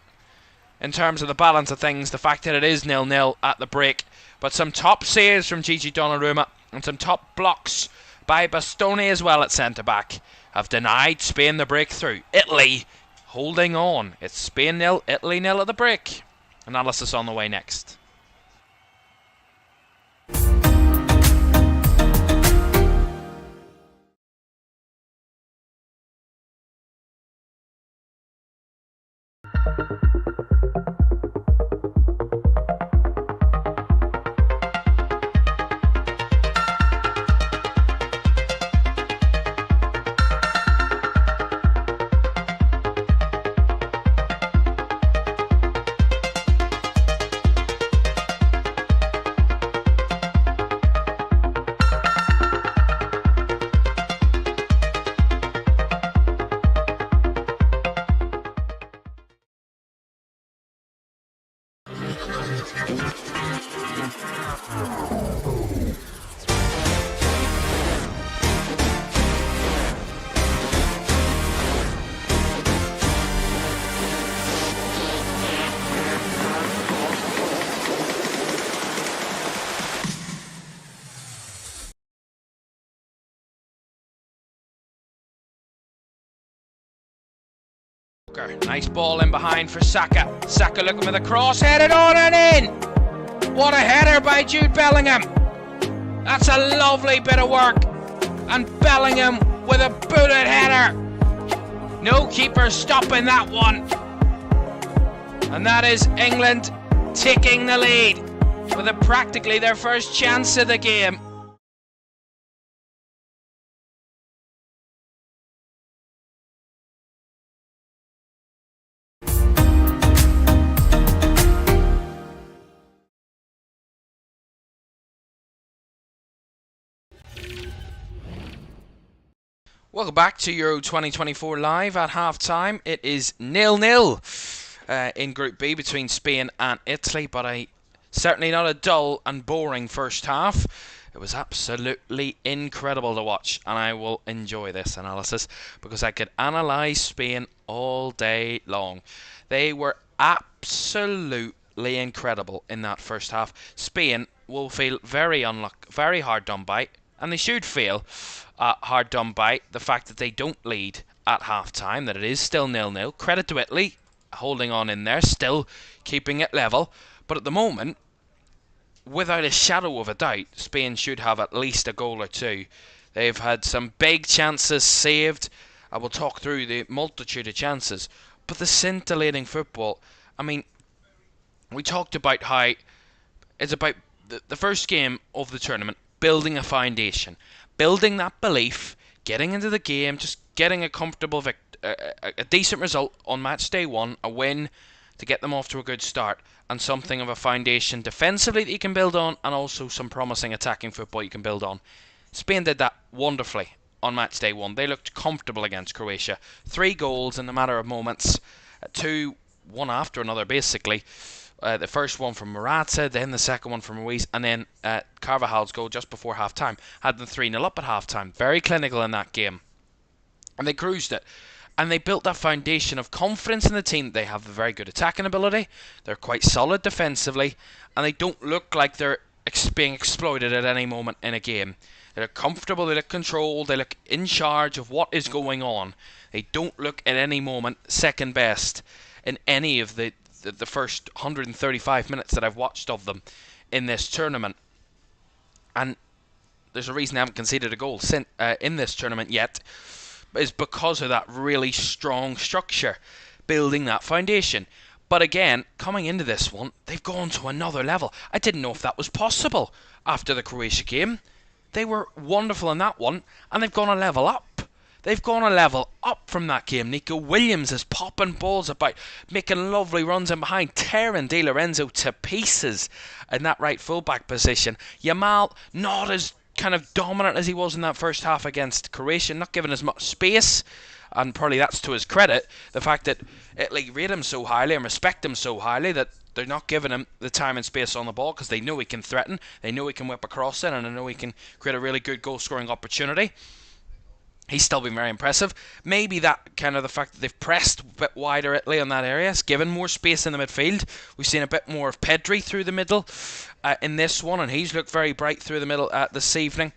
in terms of the balance of things, the fact that it is 0-0 at the break. But some top saves from Gigi Donnarumma and some top blocks by Bastoni as well at centre-back have denied Spain the breakthrough. Italy holding on. It's Spain 0, Italy 0 at the break. Analysis on the way next. Nice ball in behind for Saka. Saka looking for the cross, headed on and in! What a header by Jude Bellingham! That's a lovely bit of work. And Bellingham with a booted header. No keeper stopping that one. And that is England taking the lead with practically their first chance of the game. Welcome back to Euro 2024 live at half-time. It is 0-0 in Group B between Spain and Italy, but certainly not a dull and boring first half. It was absolutely incredible to watch, and I will enjoy this analysis because I could analyse Spain all day long. They were absolutely incredible in that first half. Spain will feel very hard done by, and they should feel hard done by the fact that they don't lead at half-time, that it is still 0-0. Credit to Italy, holding on in there, still keeping it level. But at the moment, without a shadow of a doubt, Spain should have at least a goal or two. They've had some big chances saved. I will talk through the multitude of chances. But the scintillating football, I mean, we talked about how it's about the first game of the tournament, building a foundation. Building that belief, getting into the game, just getting a comfortable a decent result on match day one, a win to get them off to a good start, and something of a foundation defensively that you can build on, and also some promising attacking football you can build on. Spain did that wonderfully on match day one. They looked comfortable against Croatia. 3 goals in a matter of moments, one after another basically. The first one from Morata, then the second one from Ruiz, and then Carvajal's goal just before half-time. Had them 3-0 up at half-time. Very clinical in that game. And they cruised it. And they built that foundation of confidence in the team. They have a very good attacking ability. They're quite solid defensively. And they don't look like they're being exploited at any moment in a game. They look comfortable, they look controlled, they look in charge of what is going on. They don't look at any moment second best in any of the first 135 minutes that I've watched of them in this tournament. And there's a reason they haven't conceded a goal in this tournament yet, is because of that really strong structure, building that foundation. But again, coming into this one, they've gone to another level. I didn't know if that was possible after the Croatia game. They were wonderful in that one, and they've gone a level up. They've gone a level up from that game. Nico Williams is popping balls about, making lovely runs in behind, tearing Di Lorenzo to pieces in that right fullback position. Yamal, not as kind of dominant as he was in that first half against Croatia, not given as much space, and probably that's to his credit, the fact that Italy rate him so highly and respect him so highly that they're not giving him the time and space on the ball because they know he can threaten, they know he can whip a cross in, and they know he can create a really good goal-scoring opportunity. He's still been very impressive. Maybe that kind of the fact that they've pressed a bit wider Italy on that area has given more space in the midfield. We've seen a bit more of Pedri through the middle in this one, and he's looked very bright through the middle this evening.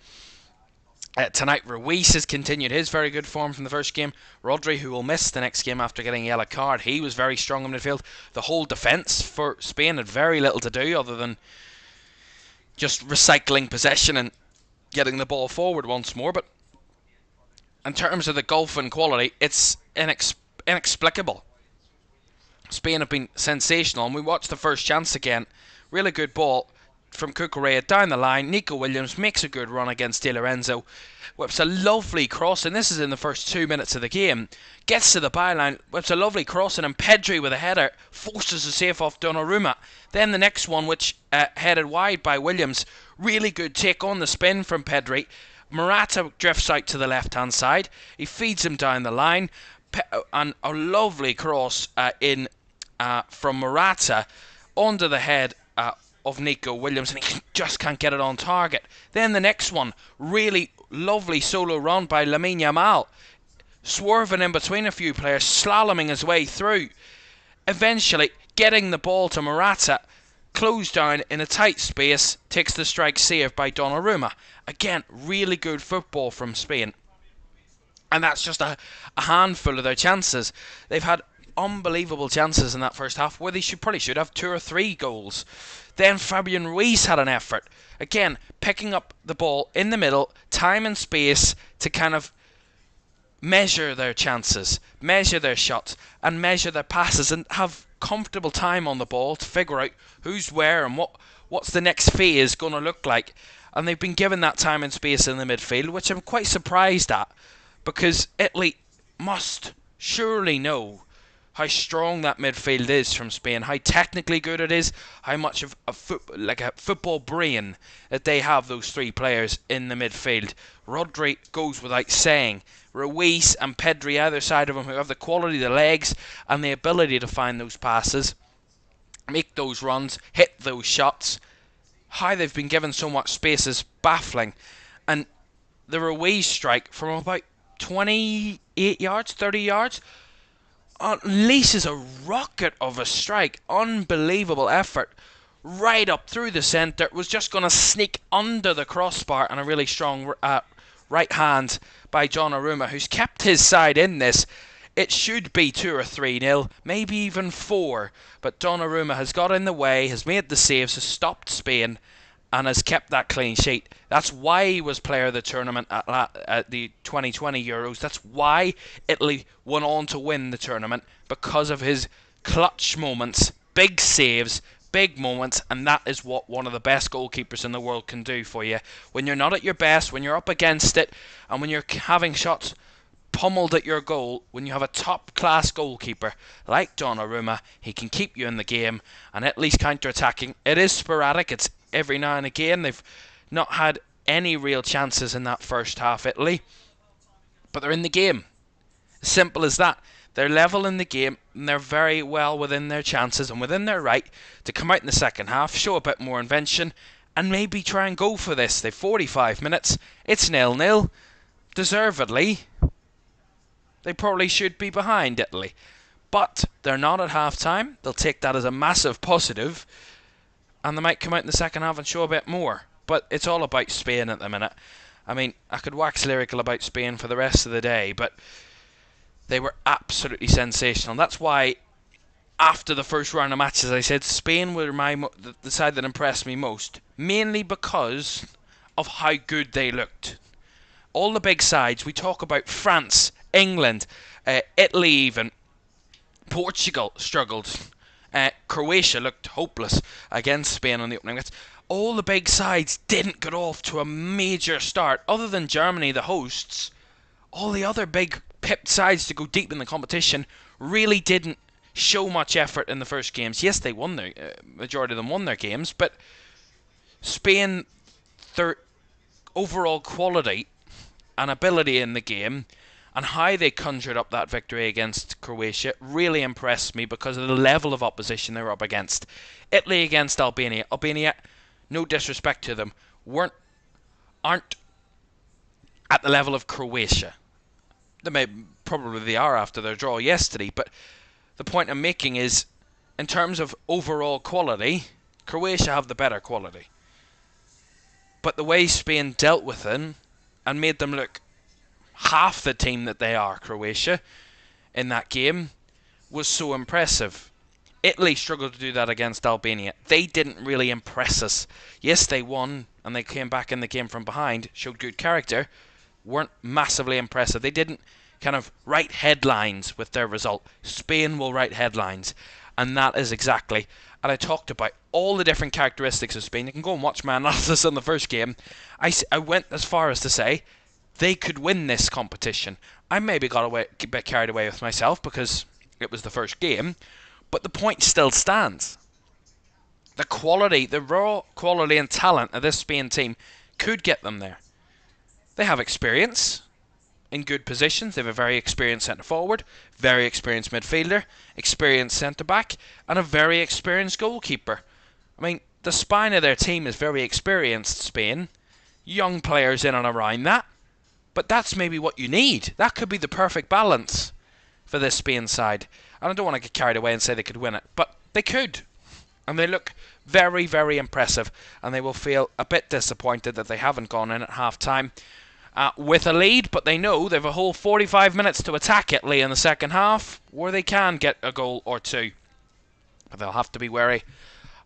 Tonight, Ruiz has continued his very good form from the first game. Rodri, who will miss the next game after getting a yellow card, he was very strong in midfield. The whole defence for Spain had very little to do other than just recycling possession and getting the ball forward once more, but in terms of the gulf in quality, it's inexplicable. Spain have been sensational, and we watched the first chance again. Really good ball from Cucurella down the line. Nico Williams makes a good run against Di Lorenzo. Whips a lovely cross, and this is in the first 2 minutes of the game. Gets to the byline, whips a lovely cross, and then Pedri with a header forces a save off Donnarumma. Then the next one, which headed wide by Williams. Really good take on the spin from Pedri. Morata drifts out to the left-hand side. He feeds him down the line. And a lovely cross from Morata onto the head of Nico Williams, and he just can't get it on target. Then the next one, really lovely solo run by Lamine Yamal, swerving in between a few players, slaloming his way through, eventually getting the ball to Morata, closed down in a tight space, takes the strike save by Donnarumma. Again, really good football from Spain. And that's just a handful of their chances. They've had unbelievable chances in that first half where they probably should have 2 or 3 goals. Then Fabian Ruiz had an effort. Again, picking up the ball in the middle, time and space to kind of measure their chances, measure their shots, and measure their passes, and have comfortable time on the ball to figure out who's where and what's the next phase going to look like. And they've been given that time and space in the midfield, which I'm quite surprised at, because Italy must surely know how strong that midfield is from Spain, how technically good it is, how much of a football brain that they have, those three players in the midfield. Rodri goes without saying. Ruiz and Pedri either side of him, who have the quality, the legs, and the ability to find those passes, make those runs, hit those shots. How they've been given so much space is baffling. And the Ruiz strike from about 28 yards, 30 yards, unleashes a rocket of a strike. Unbelievable effort. Right up through the centre. Was just going to sneak under the crossbar, and a really strong right hand by Donnarumma, who's kept his side in this. It should be 2 or 3-0, maybe even 4. But Donnarumma has got in the way, has made the saves, has stopped Spain, and has kept that clean sheet. That's why he was player of the tournament at the 2020 Euros. That's why Italy went on to win the tournament, because of his clutch moments, big saves, big moments, and that is what one of the best goalkeepers in the world can do for you. When you're not at your best, when you're up against it, and when you're having shots pummeled at your goal, when you have a top-class goalkeeper like Donnarumma, he can keep you in the game, and Italy's counter-attacking. It is sporadic, it's every now and again. They've not had any real chances in that first half, Italy, but they're in the game. Simple as that. They're level in the game, and they're very well within their chances and within their right to come out in the second half, show a bit more invention, and maybe try and go for this. They've 45 minutes, it's 0-0, deservedly. They probably should be behind, Italy, but they're not at half-time. They'll take that as a massive positive, and they might come out in the second half and show a bit more. But it's all about Spain at the minute. I mean, I could wax lyrical about Spain for the rest of the day, but they were absolutely sensational. That's why, after the first round of matches, I said Spain were the side that impressed me most, mainly because of how good they looked. All the big sides, we talk about France, England, Italy even, Portugal struggled. Croatia looked hopeless against Spain on the opening minutes. All the big sides didn't get off to a major start. Other than Germany, the hosts, all the other big pipped sides to go deep in the competition really didn't show much effort in the first games. Yes, they won their majority of them won their games, but Spain, their overall quality and ability in the game, and how they conjured up that victory against Croatia really impressed me because of the level of opposition they were up against. Italy against Albania. Albania, no disrespect to them, aren't at the level of Croatia. Probably they are after their draw yesterday, but the point I'm making is, in terms of overall quality, Croatia have the better quality. But the way Spain dealt with them and made them look half the team that they are, Croatia, in that game, was so impressive. Italy struggled to do that against Albania. They didn't really impress us. Yes, they won, and they came back in the game from behind, showed good character, weren't massively impressive. They didn't kind of write headlines with their result. Spain will write headlines, and that is exactly. And I talked about all the different characteristics of Spain. You can go and watch my analysis on the first game. I went as far as to say they could win this competition. I maybe got a bit carried away with myself because it was the first game, but the point still stands. The quality, the raw quality and talent of this Spain team could get them there. They have experience in good positions. They have a very experienced centre-forward, very experienced midfielder, experienced centre-back, and a very experienced goalkeeper. I mean, the spine of their team is very experienced, Spain. Young players in and around that. But that's maybe what you need. That could be the perfect balance for this Spain side. And I don't want to get carried away and say they could win it, but they could. And they look very, very impressive. And they will feel a bit disappointed that they haven't gone in at half-time with a lead, but they know they have a whole 45 minutes to attack Italy in the second half, where they can get a goal or two. But they'll have to be wary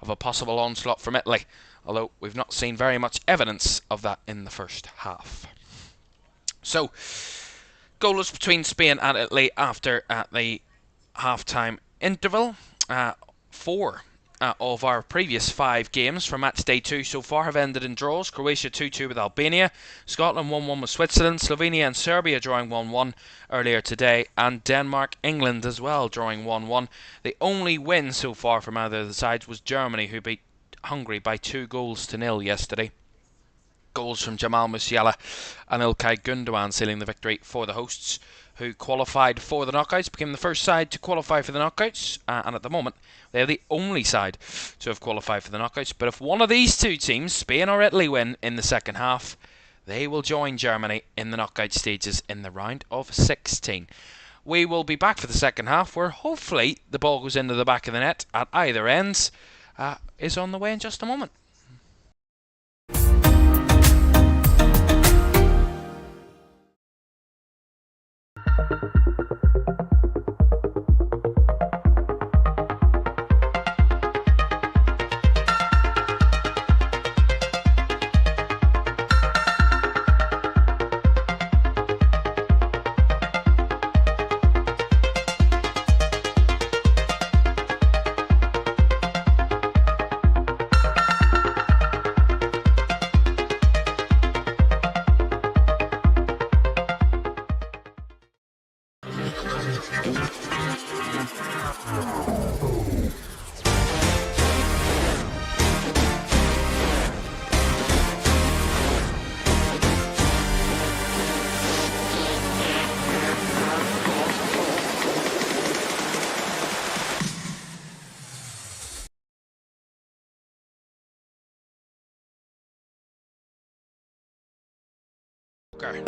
of a possible onslaught from Italy, although we've not seen very much evidence of that in the first half. So, goalless between Spain and Italy after the half-time interval. Four of our previous 5 games from match day 2 so far have ended in draws. Croatia 2-2 with Albania, Scotland 1-1 with Switzerland, Slovenia and Serbia drawing 1-1 earlier today, and Denmark-England as well drawing 1-1. The only win so far from either of the sides was Germany, who beat Hungary by 2-0 yesterday. Goals from Jamal Musiala and Ilkay Gundogan sealing the victory for the hosts, who qualified for the knockouts, became the first side to qualify for the knockouts, and at the moment they're the only side to have qualified for the knockouts. But if one of these two teams, Spain or Italy, win in the second half, they will join Germany in the knockout stages in the round of 16. We will be back for the second half, where hopefully the ball goes into the back of the net at either ends. Is on the way in just a moment.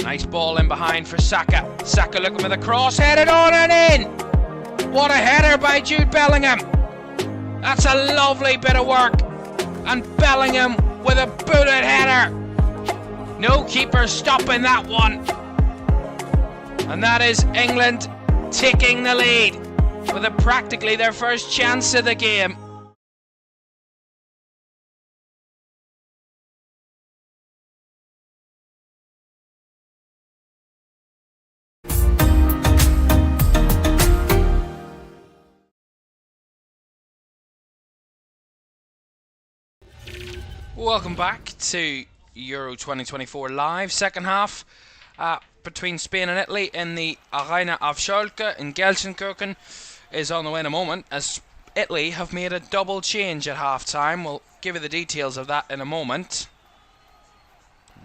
Nice ball in behind for Saka. Saka looking with a cross, headed on and in. What a header by Jude Bellingham. That's a lovely bit of work. And Bellingham with a booted header. No keeper stopping that one. And that is England taking the lead with practically their first chance of the game. Welcome back to Euro 2024 live. Second half between Spain and Italy in the Arena of Schalke in Gelsenkirchen is on the way in a moment, as Italy have made a double change at half time. We'll give you the details of that in a moment,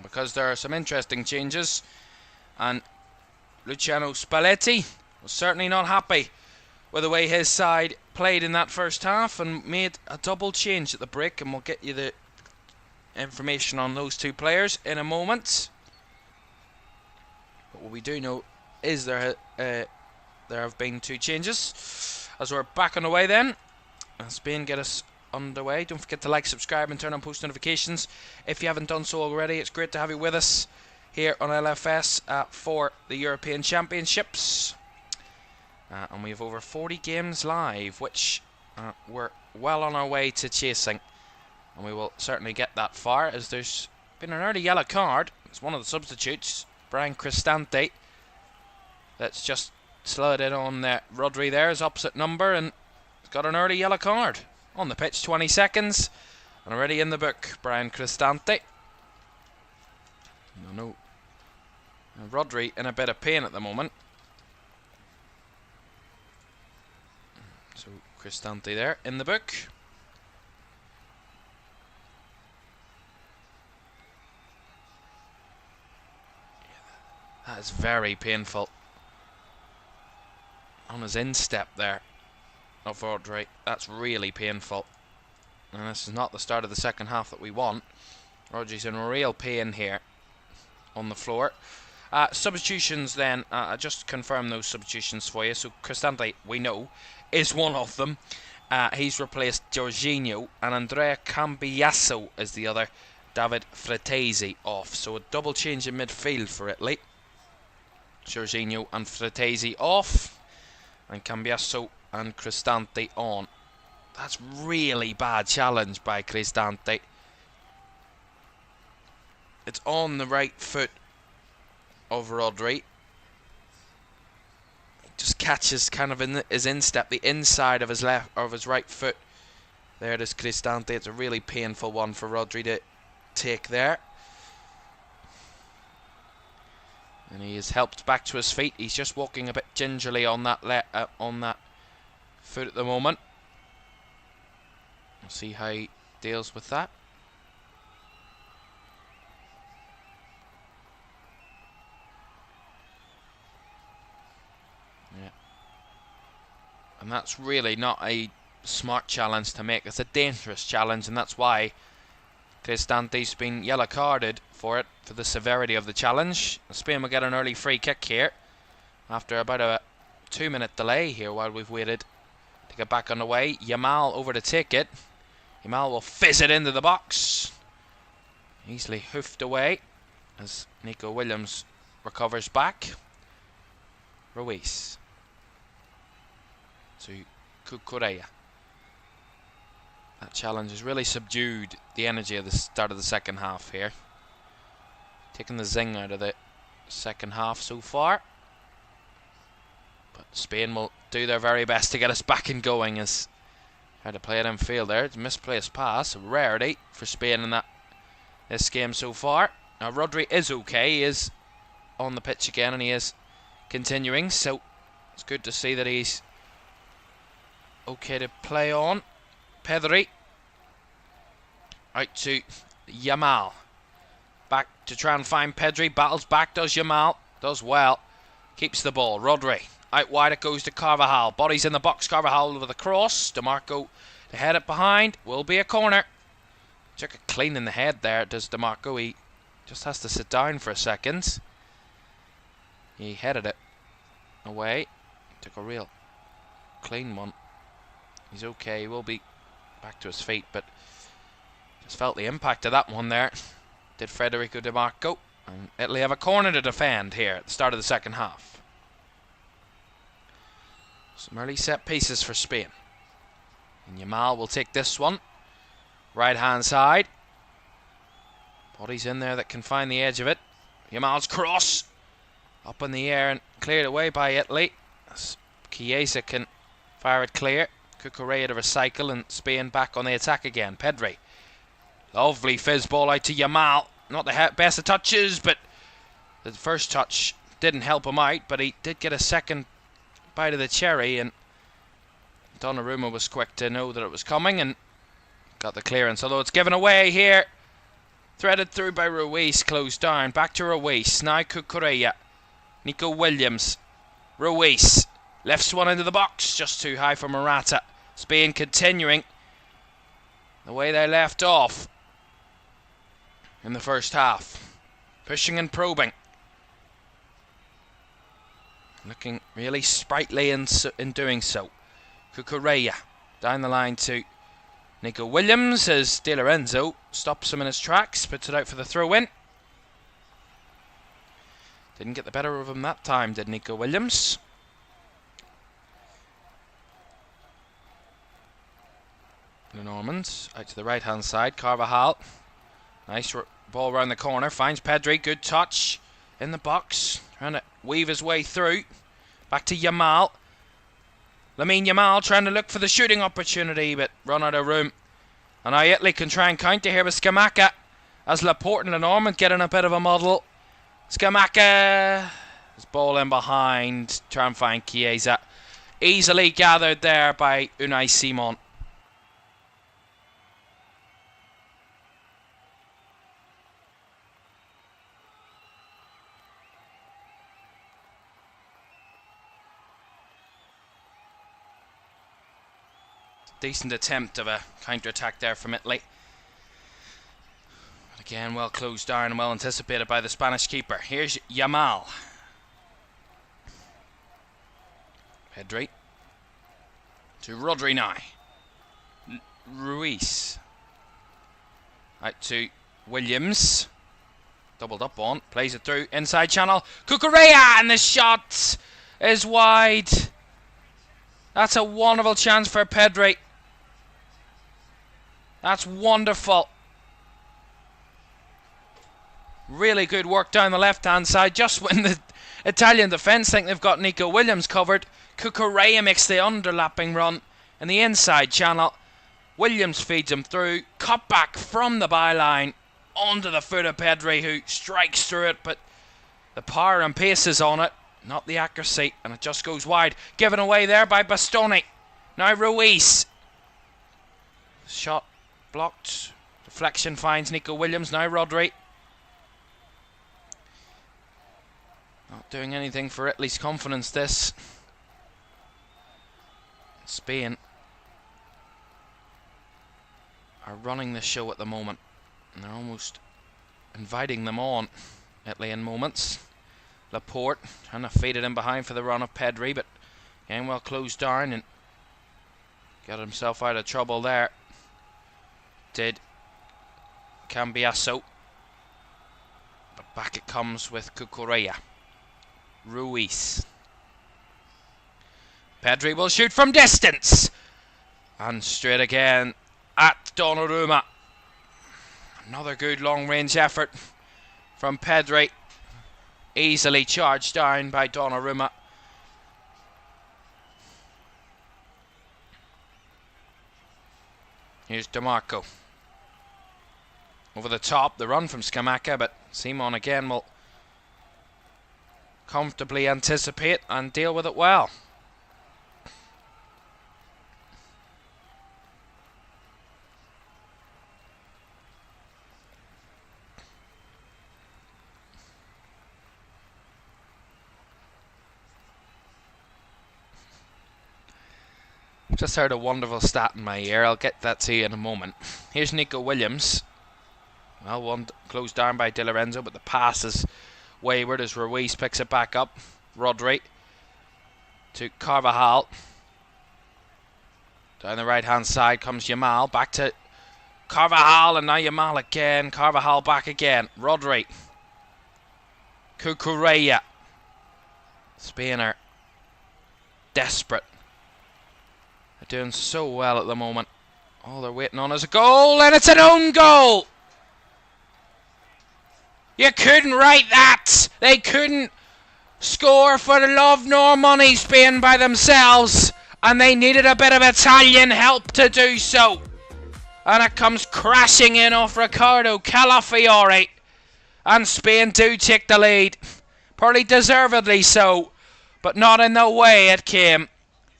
because there are some interesting changes, and Luciano Spalletti was certainly not happy with the way his side played in that first half and made a double change at the break, and we'll get you the information on those two players in a moment. But what we do know is there have been 2 changes. As we're back on the way then, Spain get us underway. Don't forget to like, subscribe and turn on post notifications if you haven't done so already. It's great to have you with us here on LFS for the European Championships, and we have over 40 games live, which we're well on our way to chasing. And we will certainly get that far, as there's been an early yellow card. It's one of the substitutes, Brian Cristante, that's just slid in on Rodri there, his opposite number, and he's got an early yellow card. On the pitch, 20 seconds, and already in the book, Brian Cristante. No. Rodri in a bit of pain at the moment. So Cristante there in the book. That is very painful. On his instep there of Rodri. That's really painful. And this is not the start of the second half that we want. Rodri's in real pain here on the floor. Substitutions then. I just confirm those substitutions for you. So Cristante, we know, is one of them. He's replaced Jorginho, and Andrea Cambiasso is the other. David Fratesi off. So a double change in midfield for Italy. Jorginho and Fratesi off, and Cambiasso and Cristante on. That's really bad challenge by Cristante. It's on the right foot of Rodri. He just catches kind of in his instep, the inside of his left or of his right foot. There it is, Cristante. It's a really painful one for Rodri to take there. And he is helped back to his feet. He's just walking a bit gingerly on that foot at the moment. We'll see how he deals with that. Yeah. And that's really not a smart challenge to make. It's a dangerous challenge, and that's why Cristante's been yellow carded for it, for the severity of the challenge. Spain will get an early free kick here after about a 2-minute delay here while we've waited to get back on the way. Yamal over to take it. Yamal will fizz it into the box. Easily hoofed away as Nico Williams recovers back. Ruiz to Cucurella. That challenge has really subdued the energy of the start of the second half here. Taking the zing out of the second half so far. But Spain will do their very best to get us back and going. As tried to play it in field there. It's a misplaced pass. A rarity for Spain in this game so far. Now Rodri is okay. He is on the pitch again and he is continuing. So it's good to see that he's okay to play on. Pedri out to Yamal. Back to try and find Pedri. Battles back, does Yamal. Does well. Keeps the ball. Rodri. Out wide it goes to Carvajal. Bodies in the box. Carvajal with a cross. DeMarco to head it behind. Will be a corner. Took it clean in the head there, does DeMarco. He just has to sit down for a second. He headed it away. Took a real clean one. He's okay. He will be back to his feet, but just felt the impact of that one there. Did Federico DeMarco. And Italy have a corner to defend here at the start of the second half. Some early set pieces for Spain. And Yamal will take this one. Right hand side. Bodies in there that can find the edge of it. Yamal's cross. Up in the air and cleared away by Italy. Chiesa can fire it clear. Cucurella to recycle and Spain back on the attack again. Pedri. Lovely fizz ball out to Yamal. Not the best of touches, but the first touch didn't help him out, but he did get a second bite of the cherry, and Donnarumma was quick to know that it was coming and got the clearance, although it's given away here. Threaded through by Ruiz, closed down. Back to Ruiz. Now Cucurella. Nico Williams. Ruiz. Lifts one into the box. Just too high for Morata. Spain continuing the way they left off in the first half. Pushing and probing. Looking really sprightly in doing so. Cucurella down the line to Nico Williams as De Lorenzo stops him in his tracks, puts it out for the throw-in. Didn't get the better of him that time, did Nico Williams. The Normans out to the right-hand side. Carvajal. Nice ball around the corner. Finds Pedri. Good touch in the box. Trying to weave his way through. Back to Yamal. Lamine Yamal trying to look for the shooting opportunity, but run out of room. And now Italy can try and counter here with Scamacca, as Laporte and Lenormand getting a bit of a muddle. Scamacca. His ball in behind. Try and find Chiesa. Easily gathered there by Unai Simon. Decent attempt of a counter-attack there from Italy. But again, well closed down and well anticipated by the Spanish keeper. Here's Yamal. Pedri. To Rodri now. Ruiz. Out to Williams. Doubled up on. Plays it through. Inside channel. Cucurella, and the shot is wide. That's a wonderful chance for Pedri. That's wonderful. Really good work down the left-hand side. Just when Italian defence think they've got Nico Williams covered. Cucurella makes the underlapping run in the inside channel. Williams feeds him through. Cut back from the byline onto the foot of Pedri, who strikes through it, but the power and pace is on it, not the accuracy, and it just goes wide. Given away there by Bastoni. Now Ruiz. Shot blocked. Deflection finds Nico Williams. Now Rodri. Not doing anything for Italy's confidence, this. Spain are running the show at the moment, and they're almost inviting them on, Italy, in moments. Laporte trying to feed it in behind for the run of Pedri, but again well closed down and got himself out of trouble there. Did Cambiasso, but back it comes with Cucurella. Ruiz. Pedri will shoot from distance, and straight again at Donnarumma. Another good long range effort from Pedri, easily charged down by Donnarumma. Here's DeMarco. Over the top, the run from Scamacca, but Simon again will comfortably anticipate and deal with it well. Just heard a wonderful stat in my ear. I'll get that to you in a moment. Here's Nico Williams. Well, one closed down by Di Lorenzo, but the pass is wayward as Ruiz picks it back up. Rodri to Carvajal. Down the right hand side comes Yamal. Back to Carvajal, and now Yamal again. Carvajal back again. Rodri. Cucurella. Spain are desperate. They're doing so well at the moment. All they're waiting on is a goal, and it's an own goal! You couldn't write that! They couldn't score for the love nor money, Spain, by themselves, and they needed a bit of Italian help to do so. And it comes crashing in off Riccardo Calafiori, and Spain do take the lead. Probably deservedly so, but not in the way it came.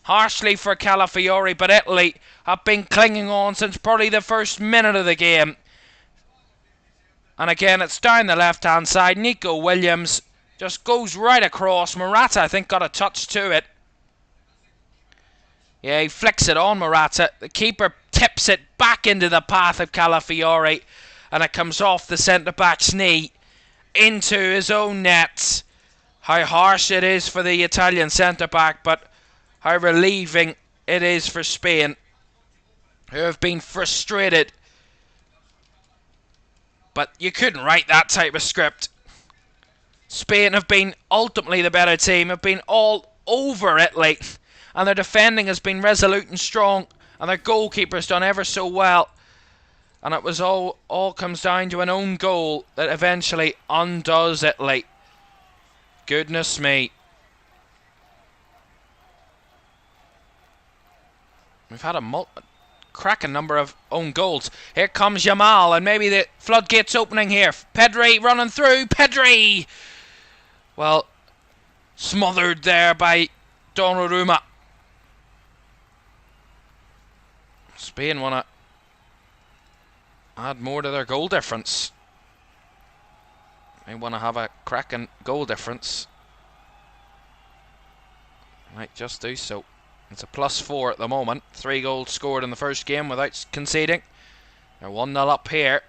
Harshly for Calafiori, but Italy have been clinging on since probably the first minute of the game. And again, it's down the left-hand side. Nico Williams just goes right across. Morata, I think, got a touch to it. Yeah, he flicks it on Morata. The keeper tips it back into the path of Calafiori, and it comes off the centre-back's knee into his own net. How harsh it is for the Italian centre-back, but how relieving it is for Spain, who have been frustrated. But you couldn't write that type of script. Spain have been ultimately the better team, have been all over Italy, and their defending has been resolute and strong, and their goalkeeper's done ever so well. And it was all comes down to an own goal that eventually undoes Italy. Goodness me. We've had a cracking number of own goals. Here comes Yamal, and maybe the floodgates opening here. Pedri running through. Pedri! Well, smothered there by Donnarumma. Spain want to add more to their goal difference. They want to have a cracking goal difference. Might just do so. It's a +4 at the moment. 3 goals scored in the first game without conceding. They're 1-0 up here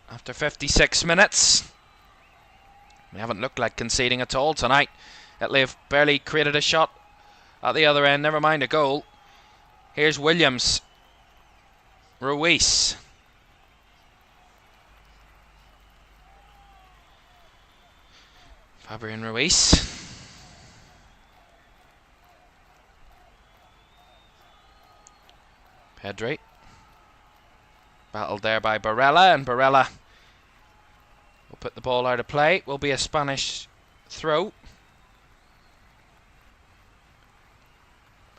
after 56 minutes. They haven't looked like conceding at all tonight. Italy have barely created a shot at the other end, never mind a goal. Here's Williams. Ruiz. Fabian Ruiz. Pedri. Battled there by Barella, and Barella will put the ball out of play. Will be a Spanish throw.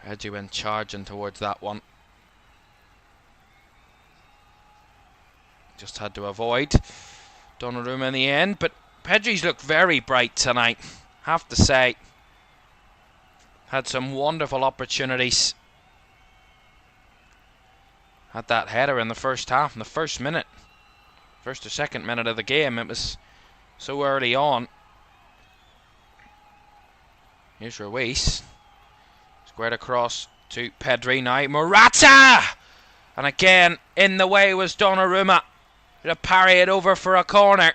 Pedri went charging towards that one. Just had to avoid Donnarumma in the end, but Pedri's looked very bright tonight, have to say. Had some wonderful opportunities. Had that header in the first half, in the first minute. First or second minute of the game. It was so early on. Here's Ruiz. Squared across to Pedri now. Morata! And again, in the way was Donnarumma. To parry it over for a corner.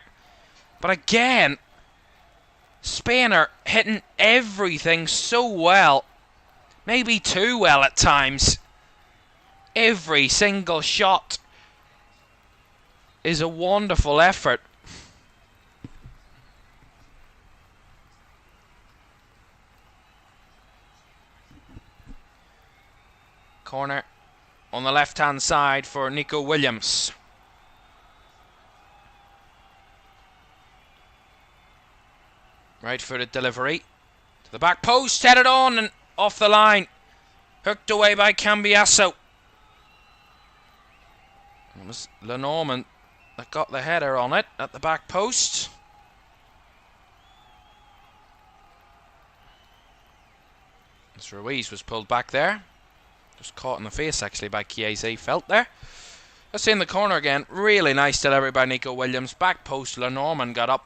But again, Spain are hitting everything so well. Maybe too well at times. Every single shot is a wonderful effort. Corner on the left-hand side for Nico Williams. Right-footed delivery to the back post, headed on and off the line. Hooked away by Cambiasso. It was Lenormand that got the header on it at the back post. As Ruiz was pulled back there. Just caught in the face actually by Chiesa, felt there. Let's see in the corner again. Really nice delivery by Nico Williams. Back post, Lenormand got up.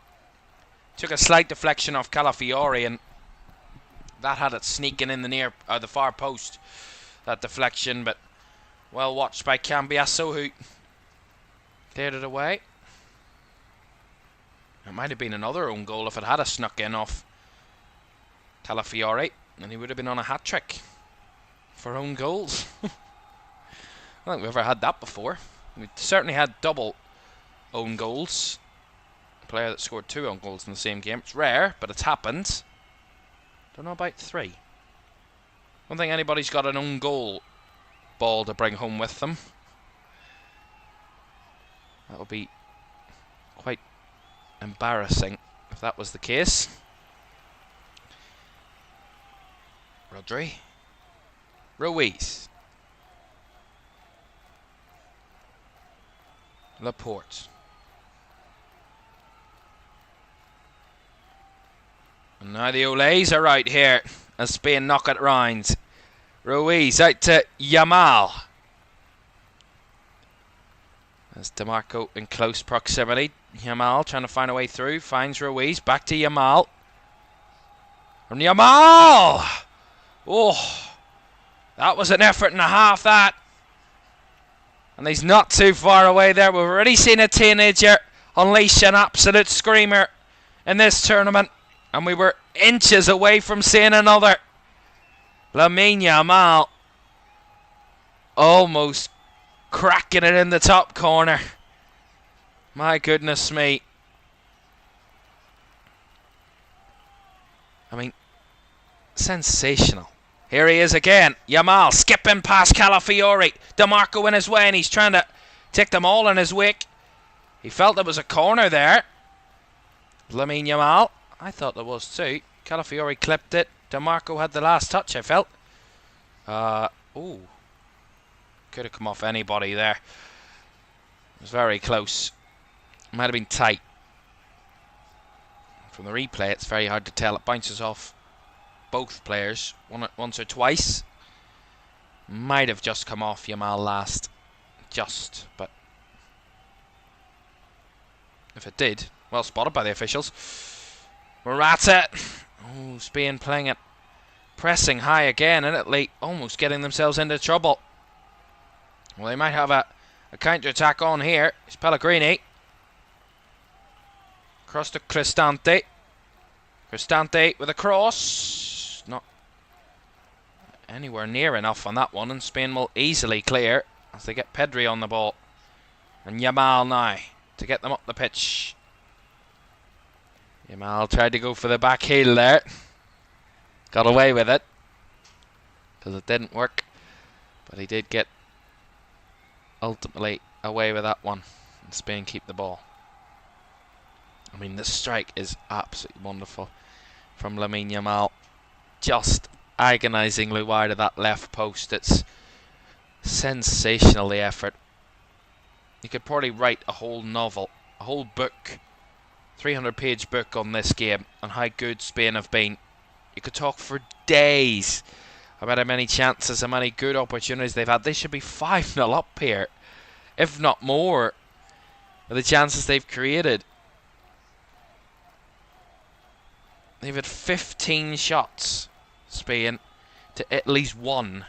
Took a slight deflection off Calafiori, and that had it sneaking in the far post. That deflection, but well watched by Cambiasso, who cleared it away. It might have been another own goal if it had snuck in off Calafiori, and he would have been on a hat-trick for own goals. I don't think we've ever had that before. We certainly had double own goals. Player that scored 2 own goals in the same game. It's rare, but it's happened. Don't know about 3. Don't think anybody's got an own goal ball to bring home with them. That would be quite embarrassing if that was the case. Rodri. Ruiz. Laporte. And now the Olays are out here as Spain knock it round. Ruiz out to Yamal. As DeMarco in close proximity. Yamal trying to find a way through. Finds Ruiz. Back to Yamal. From Yamal! Oh, that was an effort and a half, that. And he's not too far away there. We've already seen a teenager unleash an absolute screamer in this tournament. And we were inches away from seeing another. Lamine Yamal almost cracking it in the top corner. My goodness me. I mean, sensational. Here he is again. Yamal skipping past Calafiori. DeMarco in his way, and he's trying to take them all in his wake. He felt there was a corner there. Lamine Yamal. I thought there was too. Calafiori clipped it. DeMarco had the last touch, I felt. Ooh. Could have come off anybody there. It was very close. Might have been tight. From the replay, it's very hard to tell. It bounces off both players once or twice. Might have just come off Yamal last. Just, but if it did, well spotted by the officials. Morata. Oh, Spain playing it. Pressing high again, and Italy almost getting themselves into trouble. Well, they might have a counter-attack on here. It's Pellegrini. Cross to Cristante. Cristante with a cross. Not anywhere near enough on that one, and Spain will easily clear as they get Pedri on the ball. And Yamal now to get them up the pitch. Yamal tried to go for the back heel there. Got away with it because it didn't work, but he did get ultimately away with that one, and Spain keep the ball. I mean, this strike is absolutely wonderful from Lamine Yamal. Just agonisingly wide of that left post. It's sensational, the effort. You could probably write a whole novel, a whole book, 300-page book on this game, on how good Spain have been. You could talk for days about how many chances, how many good opportunities they've had. They should be 5-0 up here, if not more, with the chances they've created. They've had 15 shots, Spain, to Italy's 1.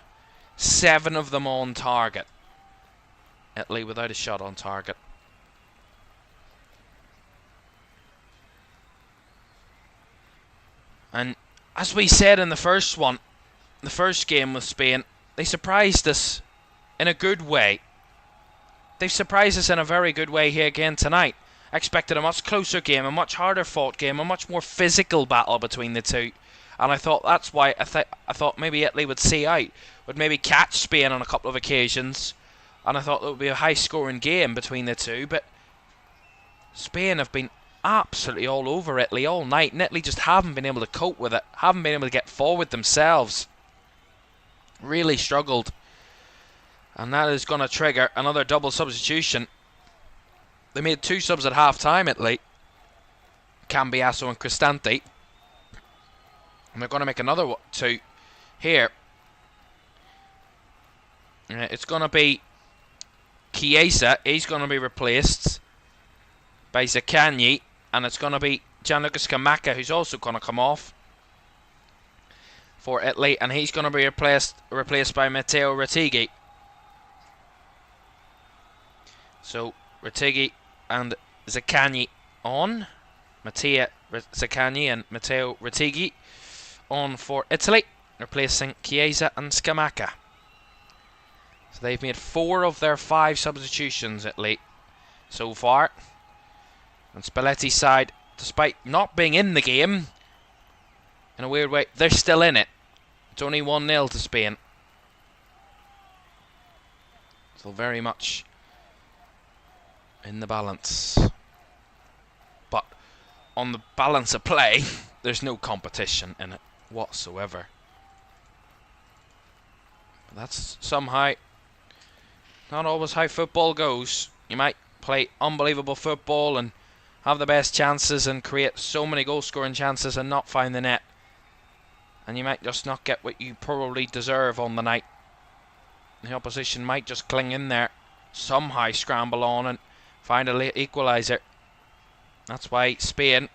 7 of them on target. Italy without a shot on target. And as we said in the first one, the first game with Spain, they surprised us in a good way. They've surprised us in a very good way here again tonight. I expected a much closer game, a much harder fought game, a much more physical battle between the two. And I thought that's why I thought maybe Italy would see out, would maybe catch Spain on a couple of occasions. And I thought there would be a high scoring game between the two. But Spain have been absolutely all over Italy all night, and Italy just haven't been able to cope with it, haven't been able to get forward themselves. Really struggled. And that is going to trigger another double substitution. They made 2 subs at half time, Italy. Cambiasso and Cristante. And they're going to make another 2 here. It's going to be Chiesa. He's going to be replaced by Zaccagni. And it's going to be Gianluca Scamacca, who's also going to come off for Italy. And he's going to be replaced by Matteo Retegui. So Retegui and Zaccagni on. Matteo Zaccagni and Matteo Retegui on for Italy, replacing Chiesa and Scamacca. So they've made 4 of their 5 substitutions, Italy, so far. And Spalletti's side, despite not being in the game, in a weird way, they're still in it. It's only 1-0 to Spain. Still very much in the balance. But on the balance of play, there's no competition in it whatsoever. But that's somehow not always how football goes. You might play unbelievable football and have the best chances and create so many goal scoring chances and not find the net, and you might just not get what you probably deserve on the night. The opposition might just cling in there, somehow scramble on and find a late equalizer. That's why Spain,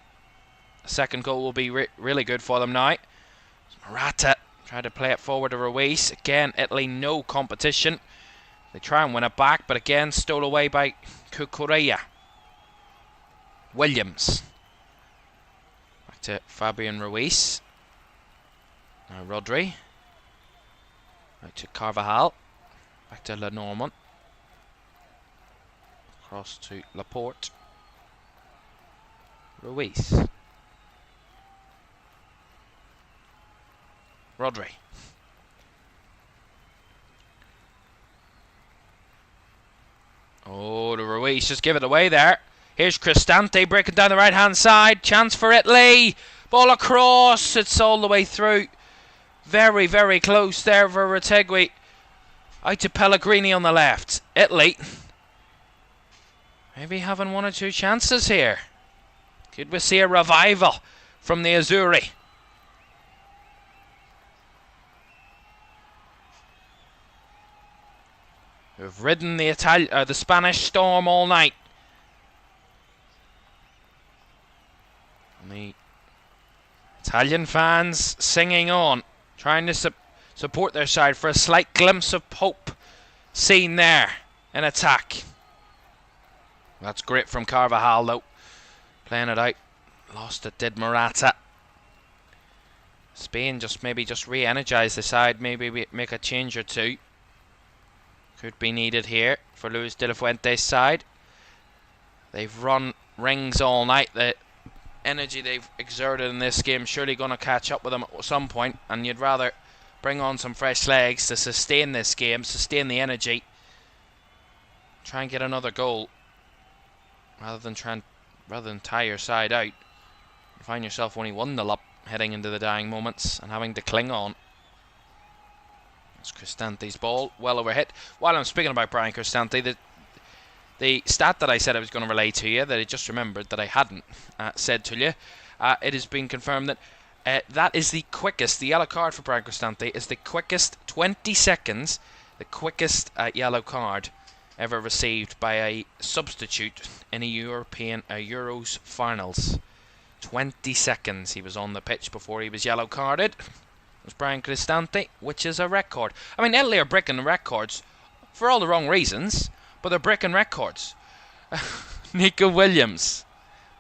the second goal will be really good for them now. Morata tried to play it forward to Ruiz. Again, Italy no competition. They try and win it back, but again stole away by Cucurella. Williams. Back to Fabian Ruiz. Now Rodri. Back to Carvajal. Back to Lenormand. Across to Laporte. Ruiz. Rodri. Oh, the Ruiz just give it away there. Here's Cristante breaking down the right hand side. Chance for Italy. Ball across. It's all the way through. Very, very close there for Retegui. Out to Pellegrini on the left. Italy maybe having 1 or 2 chances here. Could we see a revival from the Azzurri? Who've ridden the Spanish storm all night. And the Italian fans singing on, trying to support their side for a slight glimpse of hope seen there in attack. That's great from Carvajal though. Playing it out. Lost it, did Morata. Spain maybe just re-energise the side, maybe make a change or 2. Could be needed here for Luis de la Fuente's side. They've run rings all night. The energy they've exerted in this game surely going to catch up with them at some point, and you'd rather bring on some fresh legs to sustain this game, sustain the energy, try and get another goal, rather than tire your side out and find yourself only 1-0 up heading into the dying moments and having to cling on. It's Cristante's ball, well overhit. While I'm speaking about Brian Cristante, the stat that I said I was going to relay to you, that I just remembered that I hadn't said to you, it has been confirmed that that is the quickest. The yellow card for Brian Cristante is the quickest, 20 seconds, the quickest yellow card ever received by a substitute in a Euros finals. 20 seconds he was on the pitch before he was yellow carded. It was Brian Cristante, which is a record. I mean, Italy are breaking records for all the wrong reasons, but they're breaking records. Nico Williams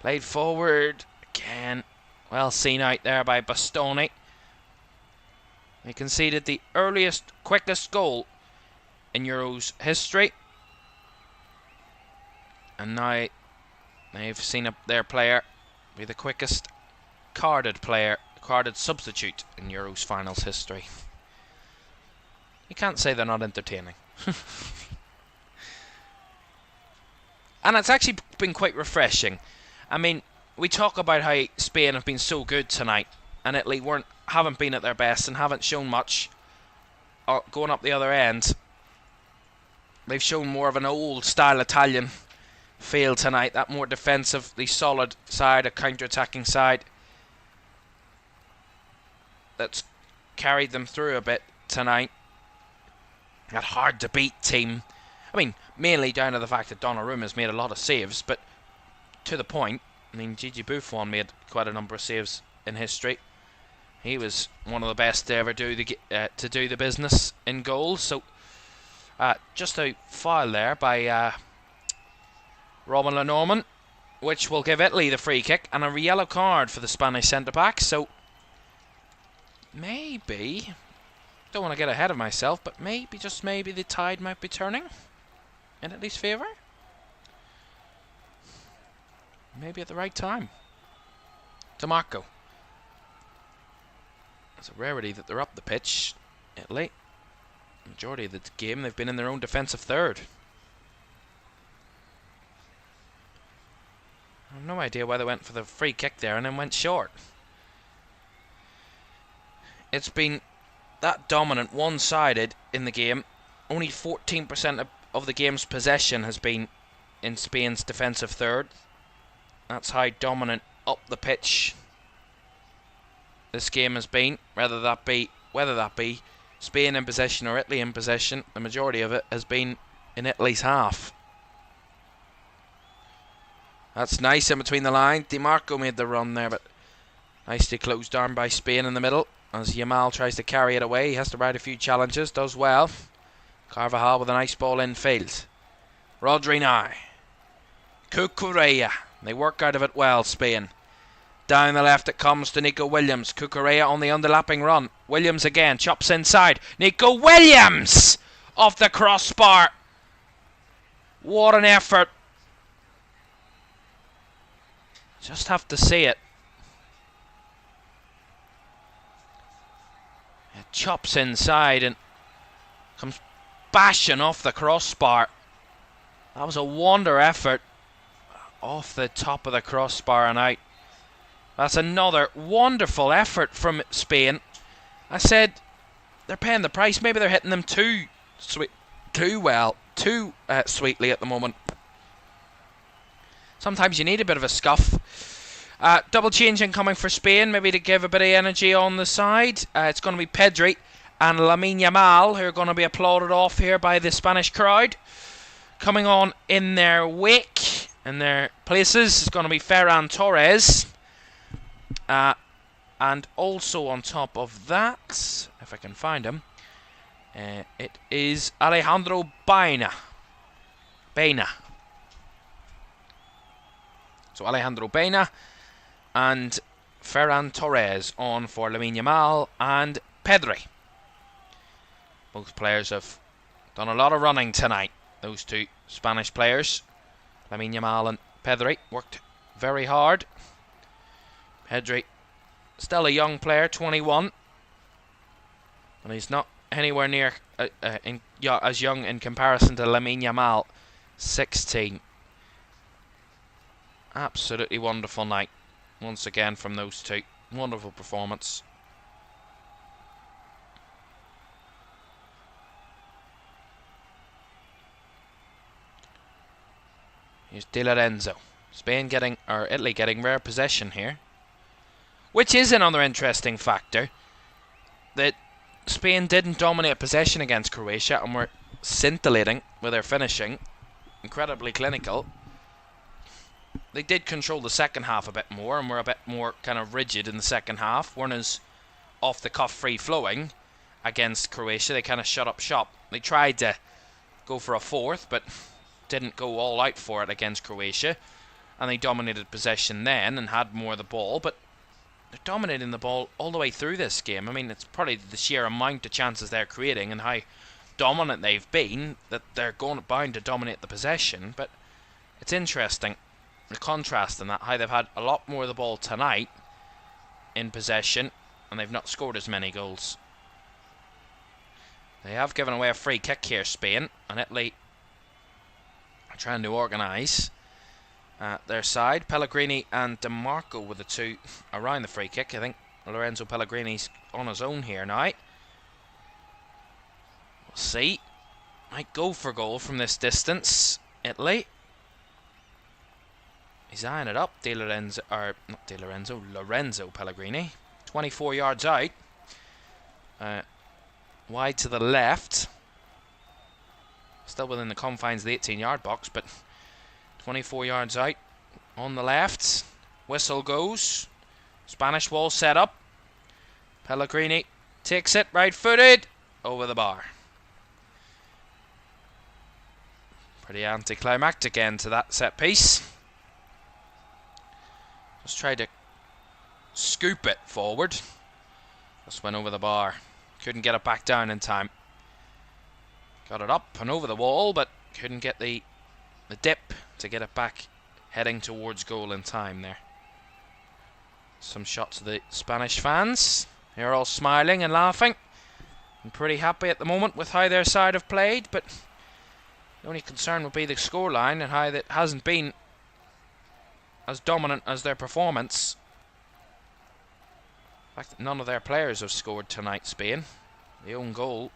played forward again. Well seen out there by Bastoni. They conceded the quickest goal in Euros history. And now they've seen their player be the quickest carded substitute in Euros finals history. You can't say they're not entertaining. And it's actually been quite refreshing. I mean, we talk about how Spain have been so good tonight, and Italy haven't been at their best and haven't shown much going up the other end. They've shown more of an old style Italian feel tonight, that more defensively solid side, a counter-attacking side that's carried them through a bit tonight. That hard to beat team. I mean, mainly down to the fact that Donnarumma's made a lot of saves, but to the point, I mean, Gigi Buffon made quite a number of saves in history. He was one of the best to ever do the business in goals. So, just a foul there by Robin Lenormand, which will give Italy the free kick, and a yellow card for the Spanish centre-back. So, maybe, don't want to get ahead of myself, but maybe, just maybe, the tide might be turning in Italy's favour. Maybe at the right time. DeMarco. It's a rarity that they're up the pitch, Italy. Majority of the game they've been in their own defensive third. I have no idea why they went for the free kick there and then went short. It's been that dominant, one-sided in the game. Only 14% of the game's possession has been in Spain's defensive third. That's how dominant up the pitch this game has been. Whether that be Spain in possession or Italy in possession, the majority of it has been in Italy's half. That's nice in between the line. DiMarco made the run there, but nicely closed down by Spain in the middle. As Yamal tries to carry it away, he has to ride a few challenges, does well. Carvajal with a nice ball in field. Rodri now. Cucurella. They work out of it well, Spain. Down the left it comes to Nico Williams. Cucurella on the underlapping run. Williams again, chops inside. Nico Williams! Off the crossbar. What an effort. Just have to see it. It chops inside and comes bashing off the crossbar. That was a wonder effort. Off the top of the crossbar and out. That's another wonderful effort from Spain. I said they're paying the price. Maybe they're hitting them too sweetly at the moment. Sometimes you need a bit of a scuff. Double change incoming for Spain, maybe to give a bit of energy on the side. It's going to be Pedri and Lamine Yamal, who are going to be applauded off here by the Spanish crowd. Coming on in their wake, in their places, is going to be Ferran Torres. And also on top of that, if I can find him, it is Alejandro Baena. So Alejandro Baena and Ferran Torres on for Lamine Yamal and Pedri. Both players have done a lot of running tonight. Those two Spanish players, Lamine Yamal and Pedri, worked very hard. Pedri, still a young player, 21. And he's not anywhere near as young in comparison to Lamine Yamal, 16. Absolutely wonderful night once again from those two. Wonderful performance. Here's Di Lorenzo. Italy getting rare possession here. Which is another interesting factor. That Spain didn't dominate possession against Croatia and were scintillating with their finishing. Incredibly clinical. They did control the second half a bit more and were a bit more kind of rigid in the second half. Weren't as off the cuff free flowing against Croatia. They kind of shut up shop. They tried to go for a fourth but didn't go all out for it against Croatia. And they dominated possession then and had more of the ball, but they're dominating the ball all the way through this game. I mean, it's probably the sheer amount of chances they're creating and how dominant they've been that they're bound to dominate the possession. But it's interesting, the contrast in that, how they've had a lot more of the ball tonight in possession and they've not scored as many goals. They have given away a free kick here, Spain, and Italy are trying to organise their side. Pellegrini and DeMarco were the two around the free kick. I think Lorenzo Pellegrini's on his own here now. We'll see. Might go for goal from this distance, Italy. He's eyeing it up. Lorenzo Pellegrini. 24 yards out. Wide to the left. Still within the confines of the 18-yard box, but 24 yards out on the left. Whistle goes. Spanish wall set up. Pellegrini takes it, right-footed, over the bar. Pretty anticlimactic end to that set piece. Just tried to scoop it forward. Just went over the bar. Couldn't get it back down in time. Got it up and over the wall, but couldn't get the dip to get it back heading towards goal in time there. Some shots of the Spanish fans. They're all smiling and laughing and pretty happy at the moment with how their side have played, but the only concern would be the scoreline and how that hasn't been as dominant as their performance. In fact, none of their players have scored tonight, Spain. The own goal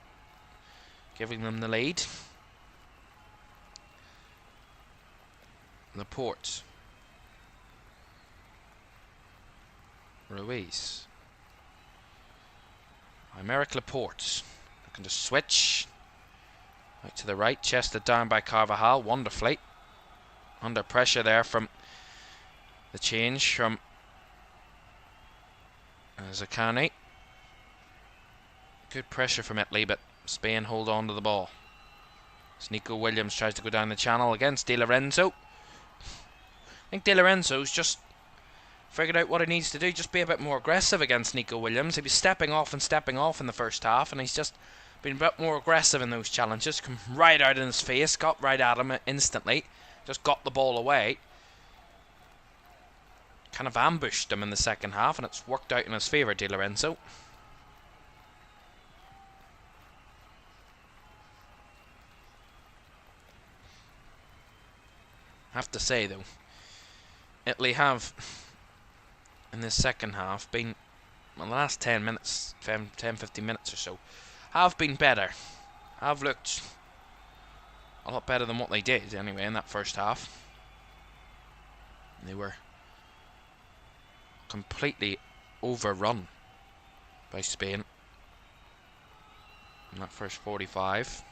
giving them the lead. Laporte. Ruiz. Aymeric Laporte. Looking to switch. Out to the right. Chested down by Carvajal wonderfully. Under pressure there from the change from Zaccani. Good pressure from Italy, but Spain hold on to the ball. As Nico Williams tries to go down the channel against Di Lorenzo. I think Di Lorenzo's just figured out what he needs to do. Just be a bit more aggressive against Nico Williams. He was stepping off in the first half, and he's just been a bit more aggressive in those challenges. Come right out in his face, got right at him instantly. Just got the ball away. Kind of ambushed him in the second half, and it's worked out in his favour, Di Lorenzo. I have to say though, Italy have in this second half been, well, the last 10 minutes, 10-15 minutes or so, have been better. Have looked a lot better than what they did anyway in that first half. They were completely overrun by Spain in that first 45.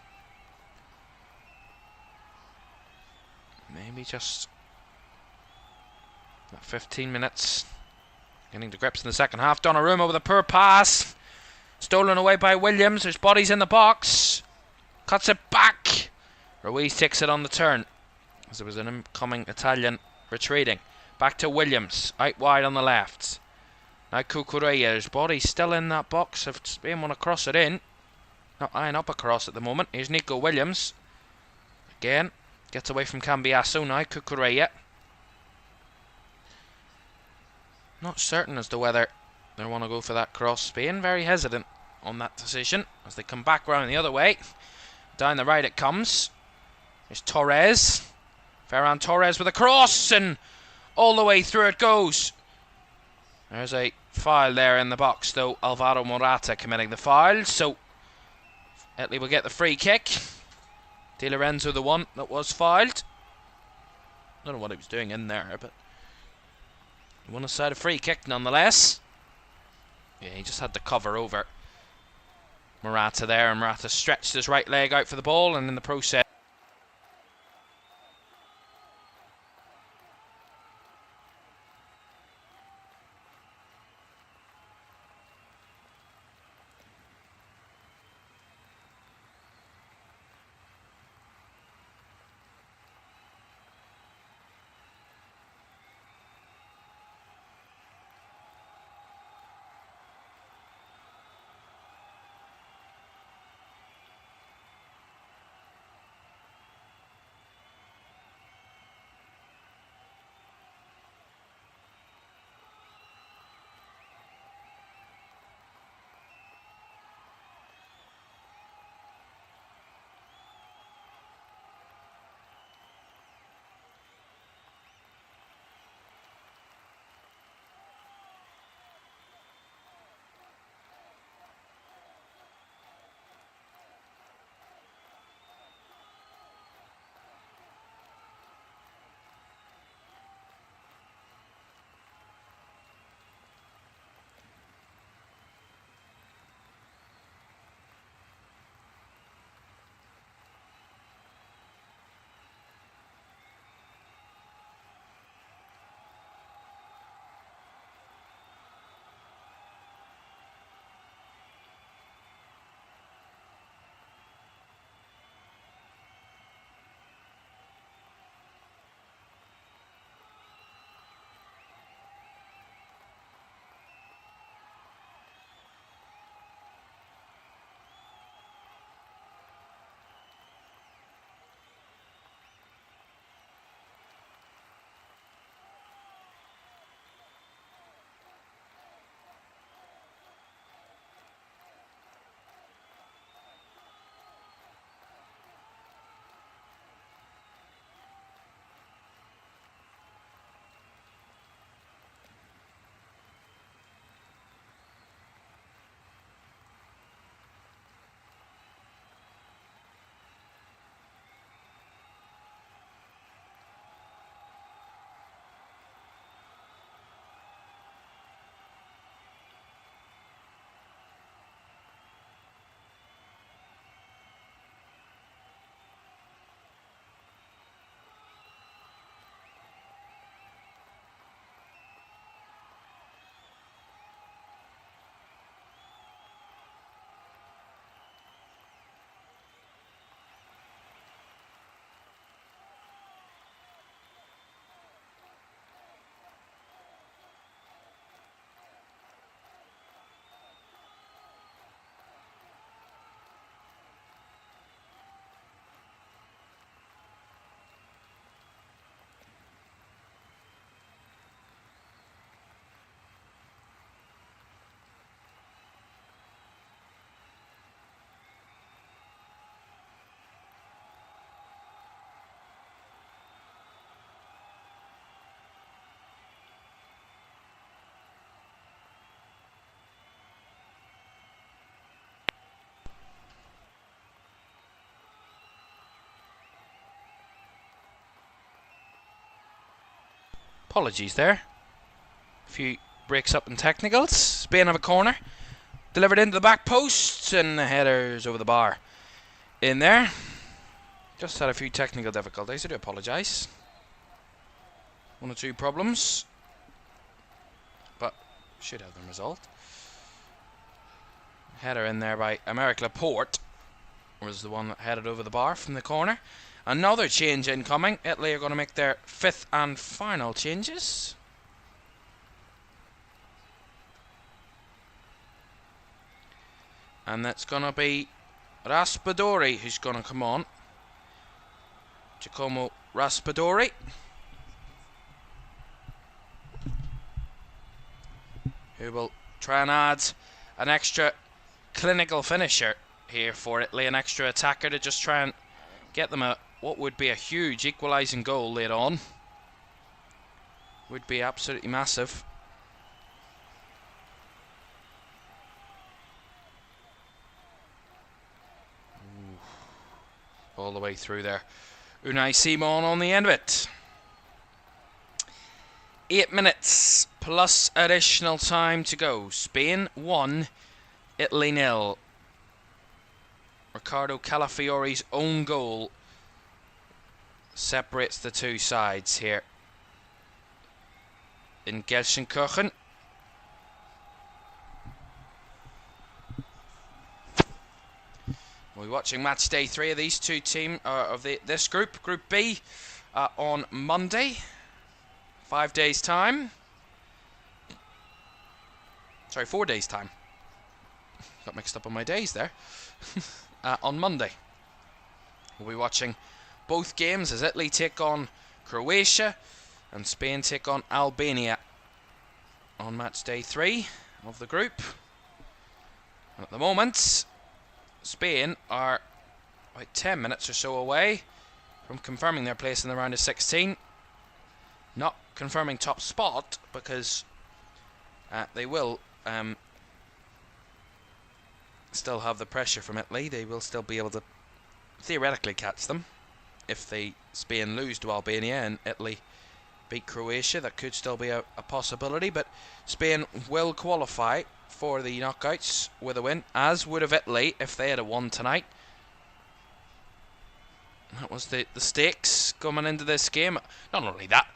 Maybe just that 15 minutes. Getting to grips in the second half. Donnarumma with a poor pass. Stolen away by Williams. There's bodies in the box. Cuts it back. Ruiz takes it on the turn, as there was an incoming Italian retreating. Back to Williams. Out wide on the left. Now Cucurella. There's bodies still in that box. If Spain want to cross it in. Not eyeing up across at the moment. Here's Nico Williams. Again. Gets away from Cambiasso now. Cucurella. Not certain as to whether they want to go for that cross. Spain very hesitant on that decision as they come back round the other way. Down the right it comes. There's Torres. Ferran Torres with a cross, and all the way through it goes. There's a foul there in the box though. Alvaro Morata committing the foul, so Italy will get the free kick. Di Lorenzo the one that was fouled. don't know what he was doing in there, but he won a side of free kick nonetheless. Yeah, he just had to cover over Morata there, and Morata stretched his right leg out for the ball, and in the process apologies there. A few breaks up in technicals. Spain have a corner. Delivered into the back post, and the header's over the bar. In there. Just had a few technical difficulties. I do apologise. One or two problems, but should have the result. Header in there by Aymeric Laporte was the one that headed over the bar from the corner. Another change incoming. Italy are going to make their 5th and final changes. And that's going to be Raspadori who's going to come on. Giacomo Raspadori. Who will try and add an extra clinical finisher here for Italy. An extra attacker to just try and get them what would be a huge equalising goal later on. Would be absolutely massive. Ooh. All the way through there. Unai Simon on the end of it. 8 minutes plus additional time to go. Spain 1, Italy 0. Ricardo Calafiore's own goal separates the two sides here in Gelsenkirchen. We're watching match day 3 of these two teams this group, Group B, on Monday, 5 days time. Sorry, 4 days time. Got mixed up on my days there. On Monday, we'll be watching both games as Italy take on Croatia and Spain take on Albania on match day 3 of the group. And at the moment, Spain are about 10 minutes or so away from confirming their place in the round of 16. Not confirming top spot because they will still have the pressure from Italy. They will still be able to theoretically catch them if Spain lose to Albania and Italy beat Croatia. That could still be a possibility, but Spain will qualify for the knockouts with a win, as would have Italy if they had won tonight. That was the stakes coming into this game. Not only that,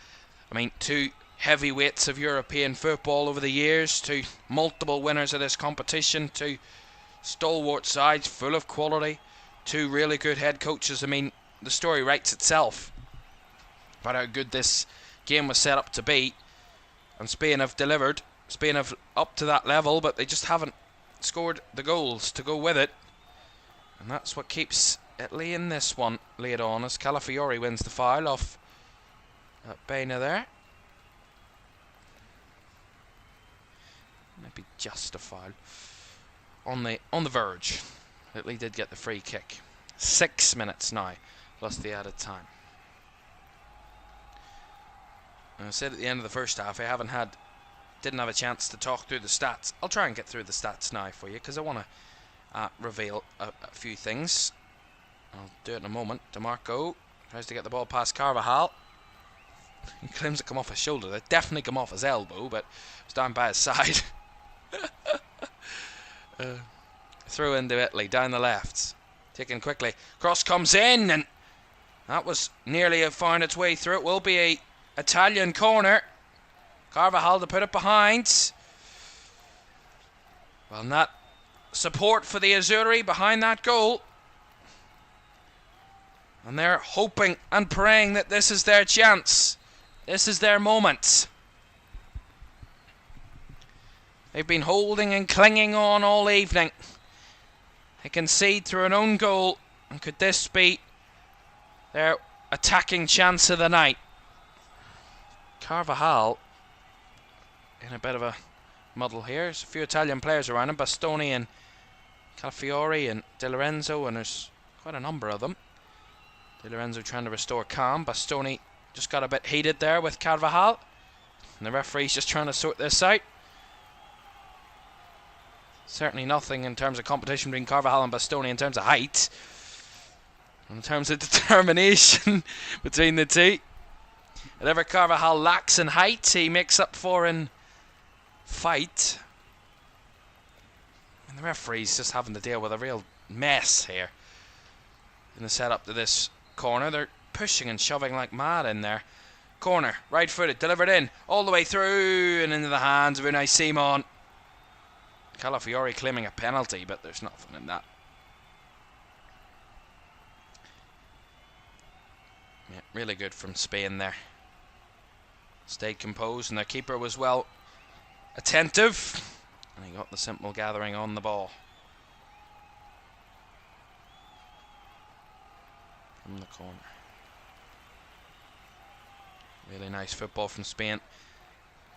I mean, two heavyweights of European football over the years, two multiple winners of this competition, two stalwart sides full of quality, two really good head coaches. I mean, the story writes itself about how good this game was set up to be, and Spain have delivered. Spain have up to that level, but they just haven't scored the goals to go with it, and that's what keeps Italy in this one late on, as Calafiori wins the foul off Baina there. Might be just a foul on the verge. Italy did get the free kick. 6 minutes now plus the added time. And I said at the end of the first half, didn't have a chance to talk through the stats. I'll try and get through the stats now for you, because I want to reveal a few things. I'll do it in a moment. DeMarco tries to get the ball past Carvajal. He claims it come off his shoulder. It definitely come off his elbow, but it was down by his side. Through into Italy, down the left. Taken quickly. Cross comes in, and that was nearly found its way through. It will be a Italian corner. Carvajal to put it behind. Well, not support for the Azzurri behind that goal. And they're hoping and praying that this is their chance. This is their moment. They've been holding and clinging on all evening. They concede through an own goal. And could this be their attacking chance of the night? Carvajal in a bit of a muddle here. There's a few Italian players around him. Bastoni and Calafiori and Di Lorenzo, and there's quite a number of them. Di Lorenzo trying to restore calm. Bastoni just got a bit heated there with Carvajal, and the referee's just trying to sort this out. Certainly nothing in terms of competition between Carvajal and Bastoni in terms of height. In terms of determination between the two. Whatever Carvajal lacks in height, he makes up for in fight. And the referee's just having to deal with a real mess here in the setup to this corner. They're pushing and shoving like mad in there. Corner, right footed, delivered in, all the way through and into the hands of Unai Simon. Calafiori claiming a penalty, but there's nothing in that. Yeah, really good from Spain there. Stayed composed, and their keeper was well attentive, and he got the simple gathering on the ball. From the corner. Really nice football from Spain.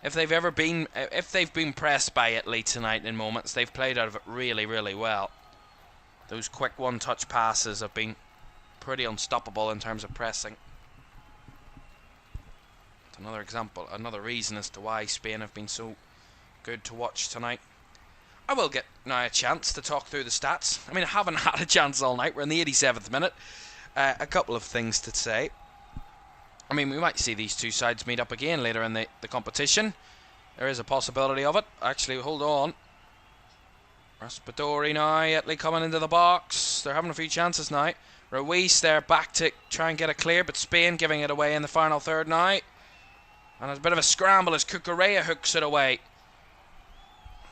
If they've been pressed by Italy tonight in moments, they've played out of it really, really well. Those quick one-touch passes have been pretty unstoppable in terms of pressing. It's another example, another reason as to why Spain have been so good to watch tonight. I will get now a chance to talk through the stats. I mean, I haven't had a chance all night. We're in the 87th minute. A couple of things to say. I mean, we might see these two sides meet up again later in the competition. There is a possibility of it. Actually, hold on. Raspadori now, Italy coming into the box. They're having a few chances now. Ruiz there back to try and get it clear, but Spain giving it away in the final third now. And there's a bit of a scramble as Cucurella hooks it away.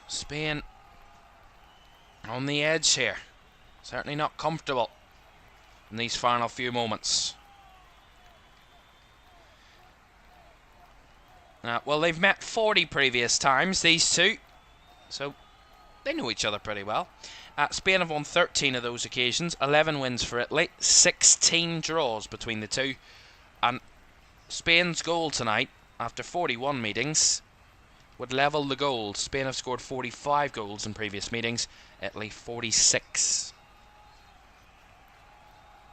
Spain on the edge here. Certainly not comfortable in these final few moments. Well, they've met 40 previous times, these two. So they know each other pretty well. Spain have won 13 of those occasions. 11 wins for Italy. 16 draws between the two. And Spain's goal tonight, after 41 meetings, would level the goals. Spain have scored 45 goals in previous meetings. Italy 46.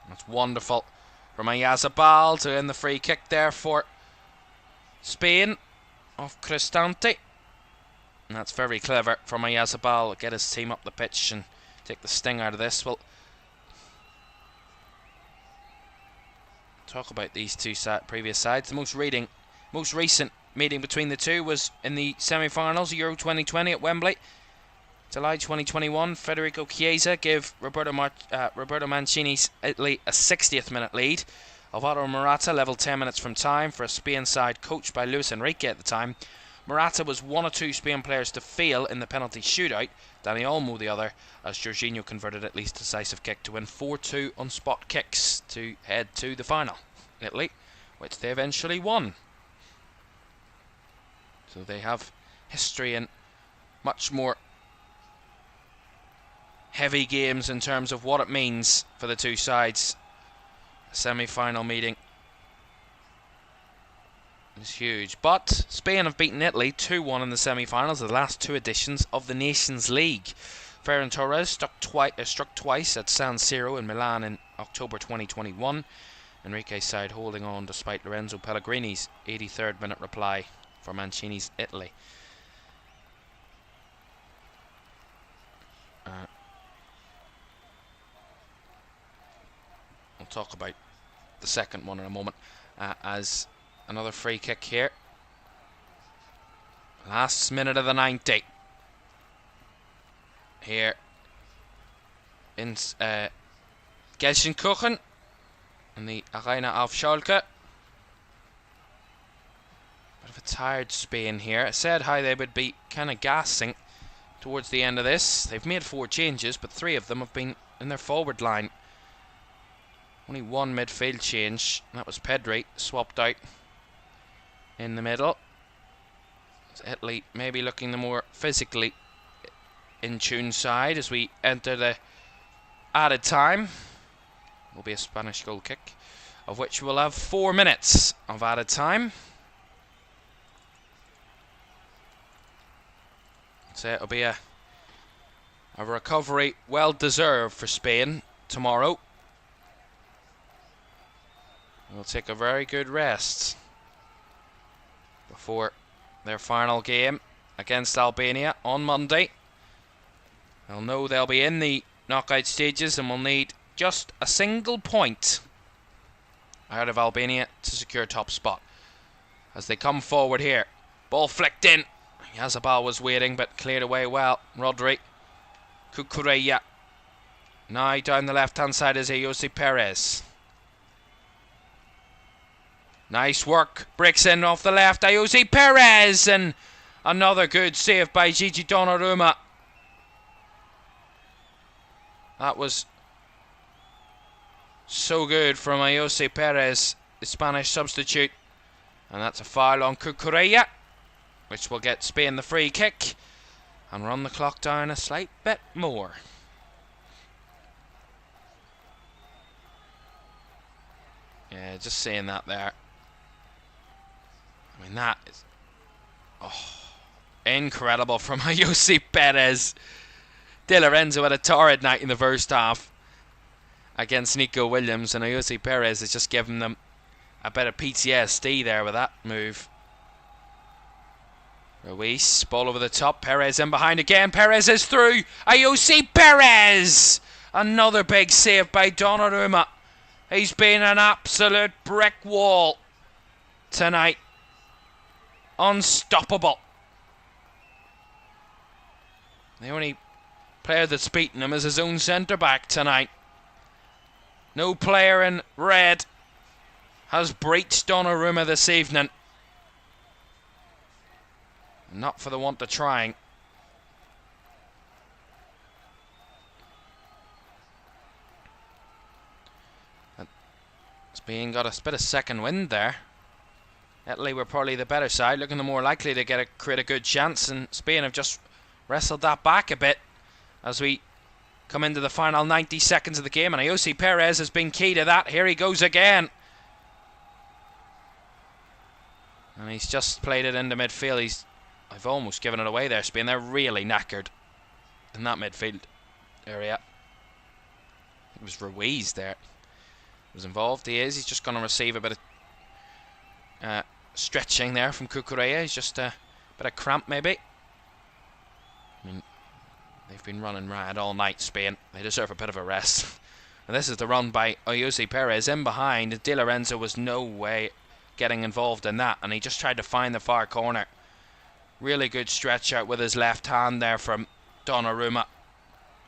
That's wonderful from Ayazabal to end the free kick there for Spain off Cristante. And that's very clever from Ayazabal. Get his team up the pitch and take the sting out of this. Well, talk about these two previous sides. The most recent meeting between the two was in the semi-finals, Euro 2020 at Wembley. July 2021, Federico Chiesa gave Roberto Mancini's Italy a 60th minute lead. Alvaro Morata levelled 10 minutes from time for a Spain side coached by Luis Enrique at the time. Morata was one of two Spain players to fail in the penalty shootout. Dani Olmo the other, as Jorginho converted Italy's decisive kick to win 4-2 on spot kicks to head to the final. Italy, which they eventually won. So they have history in much more heavy games in terms of what it means for the two sides. A semi-final meeting is huge. But Spain have beaten Italy 2-1 in the semi-finals of the last two editions of the Nations League. Ferran Torres struck twice at San Siro in Milan in October 2021. Enrique's side holding on despite Lorenzo Pellegrini's 83rd minute reply for Mancini's Italy. We'll talk about the second one in a moment, as another free kick here. Last minute of the 90. Here in Gelsenkirchen in the Arena auf Schalke. Bit of a tired Spain here. I said how they would be kind of gassing towards the end of this. They've made 4 changes, but 3 of them have been in their forward line. Only one midfield change. That was Pedri swapped out in the middle. It's Italy maybe looking the more physically in tune side as we enter the added time. Will be a Spanish goal kick, of which we'll have 4 minutes of added time. So it'll be a recovery well deserved for Spain tomorrow. We'll take a very good rest before their final game against Albania on Monday. They'll know they'll be in the knockout stages and will need just a single point out of Albania to secure top spot. As they come forward here, ball flicked in. Yazabal was waiting but cleared away well. Rodri, Cucurella. Now down the left hand side is Jose Perez. Nice work, breaks in off the left, Jose Perez, and another good save by Gigi Donnarumma. That was so good from Jose Perez, the Spanish substitute. And that's a foul on Cucurella, which will get Spain the free kick and run the clock down a slight bit more. Yeah, just saying that there. I mean, that is incredible from Jose Perez. De Lorenzo had a torrid night in the first half against Nico Williams, and Jose Perez has just given them a bit of PTSD there with that move. Ruiz, ball over the top, Perez in behind again, Perez is through, Jose Perez! Another big save by Donnarumma. He's been an absolute brick wall tonight. Unstoppable. The only player that's beaten him is his own centre-back tonight. No player in red has breached Donnarumma this evening. Not for the want of trying. Spain got a bit of second wind there. Italy were probably the better side, looking the more likely to create a good chance, and Spain have just wrestled that back a bit as we come into the final 90 seconds of the game, and Jose Perez has been key to that. Here he goes again. And he's just played it into midfield. I've almost given it away there, Spain. They're really knackered in that midfield area. It was Ruiz there was involved. He's just going to receive a bit of stretching there from Cucurella. He's just a bit of cramp maybe. I mean, they've been running riot all night, Spain. They deserve a bit of a rest. And this is the run by Jose Perez in behind. Di Lorenzo was no way getting involved in that, and he just tried to find the far corner. Really good stretch out with his left hand there from Donnarumma,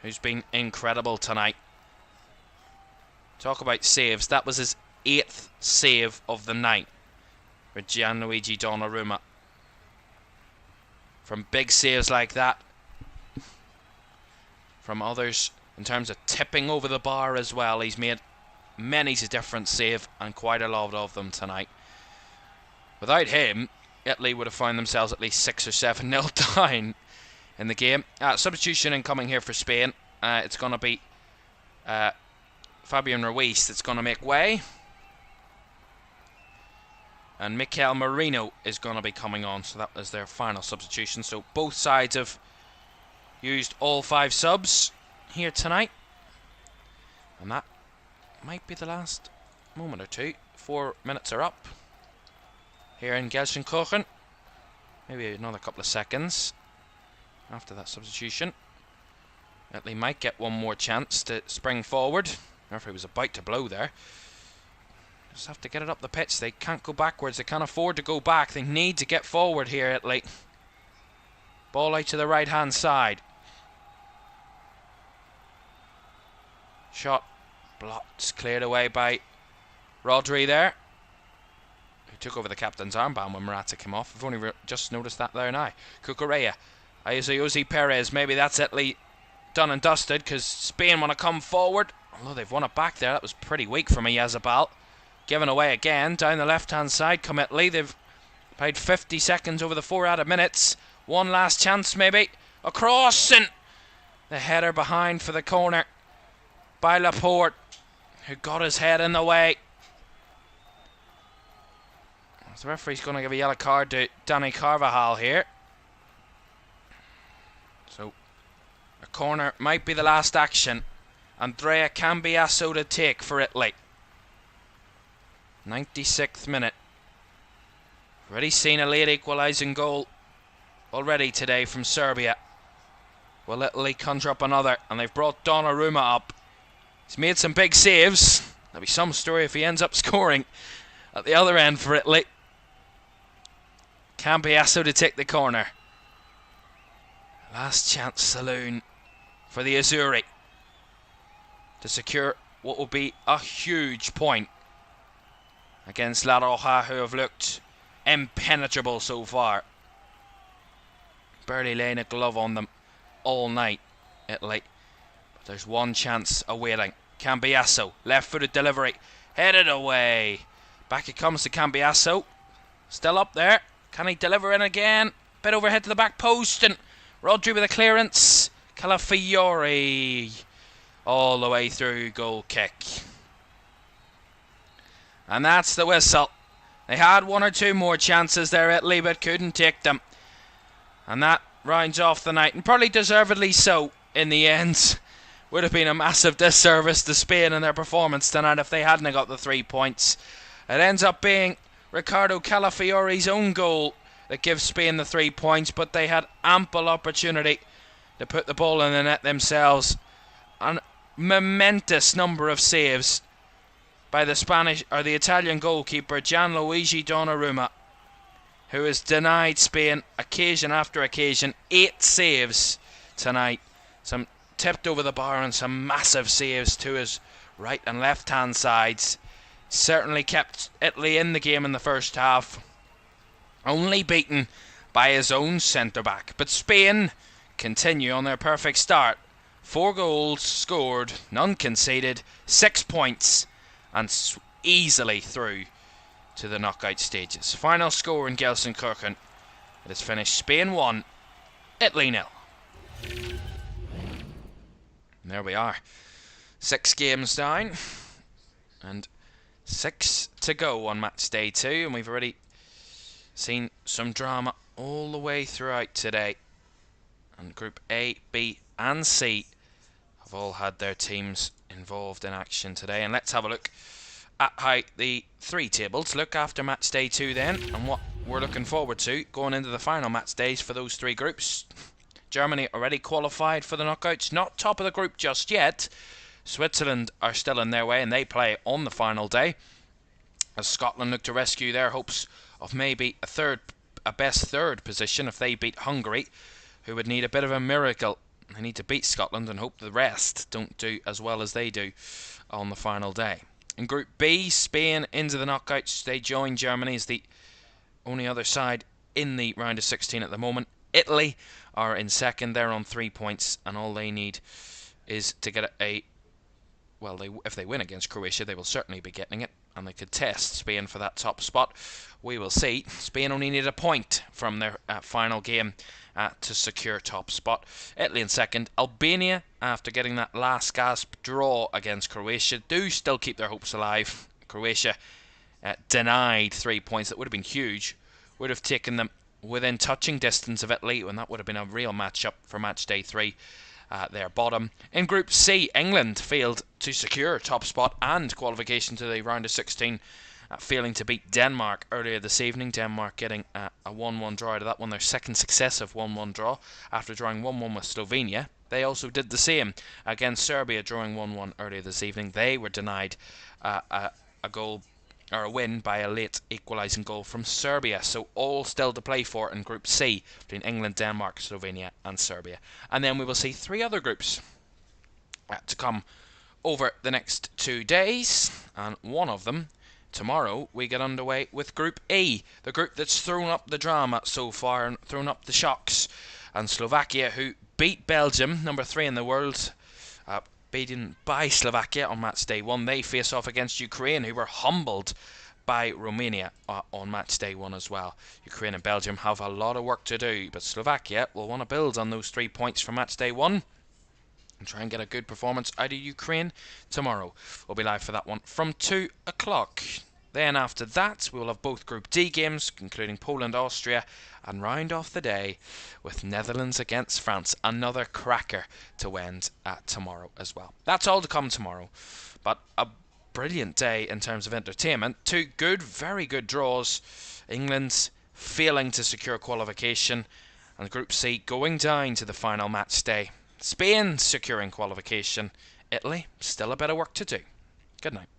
who's been incredible tonight. Talk about saves. That was his 8th save of the night for Gianluigi Donnarumma. From big saves like that, from others in terms of tipping over the bar as well, he's made many a different save, and quite a lot of them tonight. Without him, Italy would have found themselves at least 6 or 7-0 down in the game. Substitution incoming here for Spain. It's going to be Fabian Ruiz that's going to make way. And Mikel Merino is going to be coming on. So that was their final substitution. So both sides have used all 5 subs here tonight. And that might be the last moment or two. 4 minutes are up here in Gelsenkirchen. Maybe another couple of seconds after that substitution. Italy might get one more chance to spring forward. The referee was about to blow there. Just have to get it up the pitch. They can't go backwards. They can't afford to go back. They need to get forward here, Italy. Ball out to the right hand side. Shot blocked, cleared away by Rodri there, who took over the captain's armband when Morata came off. I've only just noticed that there now. Cucurella. Jose Perez. Maybe that's Italy done and dusted, because Spain want to come forward. Although they've won it back there. That was pretty weak from Yazabal. Given away again. Down the left-hand side come Italy. They've played 50 seconds over the 4 added minutes. One last chance maybe. Across, and the header behind for the corner by Laporte, who got his head in the way. The referee's going to give a yellow card to Dani Carvajal here. So a corner might be the last action. Andrea Cambiasso to take for Italy. 96th minute. Already seen a late equalising goal already today from Serbia. Will Italy conjure up another? And they've brought Donnarumma up. He's made some big saves. There'll be some story if he ends up scoring at the other end for Italy. Cambiasso to take the corner. Last chance saloon for the Azzurri to secure what will be a huge point against La Roja, who have looked impenetrable so far. Barely laying a glove on them all night, Italy. But there's one chance awaiting. Cambiasso, left-footed delivery, headed away. Back it comes to Cambiasso. Still up there. Can he deliver in again? Bit overhead to the back post, and Rodri with a clearance. Calafiori all the way through, goal kick. And that's the whistle. They had 1 or 2 more chances there, Italy, but couldn't take them. And that rounds off the night, and probably deservedly so in the end. Would have been a massive disservice to Spain in their performance tonight if they hadn't got the 3 points. It ends up being Ricardo Calafiori's own goal that gives Spain the 3 points, but they had ample opportunity to put the ball in the net themselves. A momentous number of saves by the Italian goalkeeper Gianluigi Donnarumma, who has denied Spain occasion after occasion. 8 saves tonight. Some tipped over the bar and some massive saves to his right and left hand sides. Certainly kept Italy in the game in the first half. Only beaten by his own centre back. But Spain continue on their perfect start. 4 goals scored, none conceded, 6 points, and easily through to the knockout stages. Final score in Gelsenkirchen. It is finished Spain 1, Italy 0. There we are. 6 games down and 6 to go on match day 2, and we've already seen some drama all the way throughout today. And Group A, B and C have all had their teams involved in action today. And let's have a look at how the 3 tables look after match day 2 then, and what we're looking forward to going into the final match days for those 3 groups. Germany already qualified for the knockouts, not top of the group just yet. Switzerland are still in their way and they play on the final day, as Scotland look to rescue their hopes of maybe a best third position if they beat Hungary, who would need a bit of a miracle. They need to beat Scotland and hope the rest don't do as well as they do on the final day. In Group B, Spain into the knockouts. They join Germany as the only other side in the round of 16 at the moment. Italy are in second. They're on 3 points, and all they need is to get if they win against Croatia, they will certainly be getting it, and they could test Spain for that top spot. We will see. Spain only need a point from their final game to secure top spot. Italy in second. Albania, after getting that last gasp draw against Croatia, do still keep their hopes alive. Croatia denied 3 points. That would have been huge. Would have taken them within touching distance of Italy, and that would have been a real matchup for match day 3. Their bottom. In Group C, England failed to secure top spot and qualification to the round of 16, failing to beat Denmark earlier this evening. Denmark getting a 1-1 draw out of that one, their second successive 1-1 draw after drawing 1-1 with Slovenia. They also did the same against Serbia, drawing 1-1 earlier this evening. They were denied a goal or a win by a late equalising goal from Serbia. So all still to play for in Group C between England, Denmark, Slovenia and Serbia. And then we will see 3 other groups to come over the next 2 days, and one of them tomorrow we get underway with Group E, the group that's thrown up the drama so far and thrown up the shocks. And Slovakia, who beat Belgium, number 3 in the world, beaten by Slovakia on match day 1. They face off against Ukraine, who were humbled by Romania on match day 1 as well. Ukraine and Belgium have a lot of work to do, but Slovakia will want to build on those 3 points from match day 1 and try and get a good performance out of Ukraine tomorrow. We'll be live for that one from 2 o'clock. Then after that, we will have both Group D games, including Poland, Austria, and round off the day with Netherlands against France. Another cracker to end tomorrow as well. That's all to come tomorrow. But a brilliant day in terms of entertainment. 2 good, very good draws. England failing to secure qualification, and Group C going down to the final match day. Spain securing qualification. Italy, still a bit of work to do. Good night.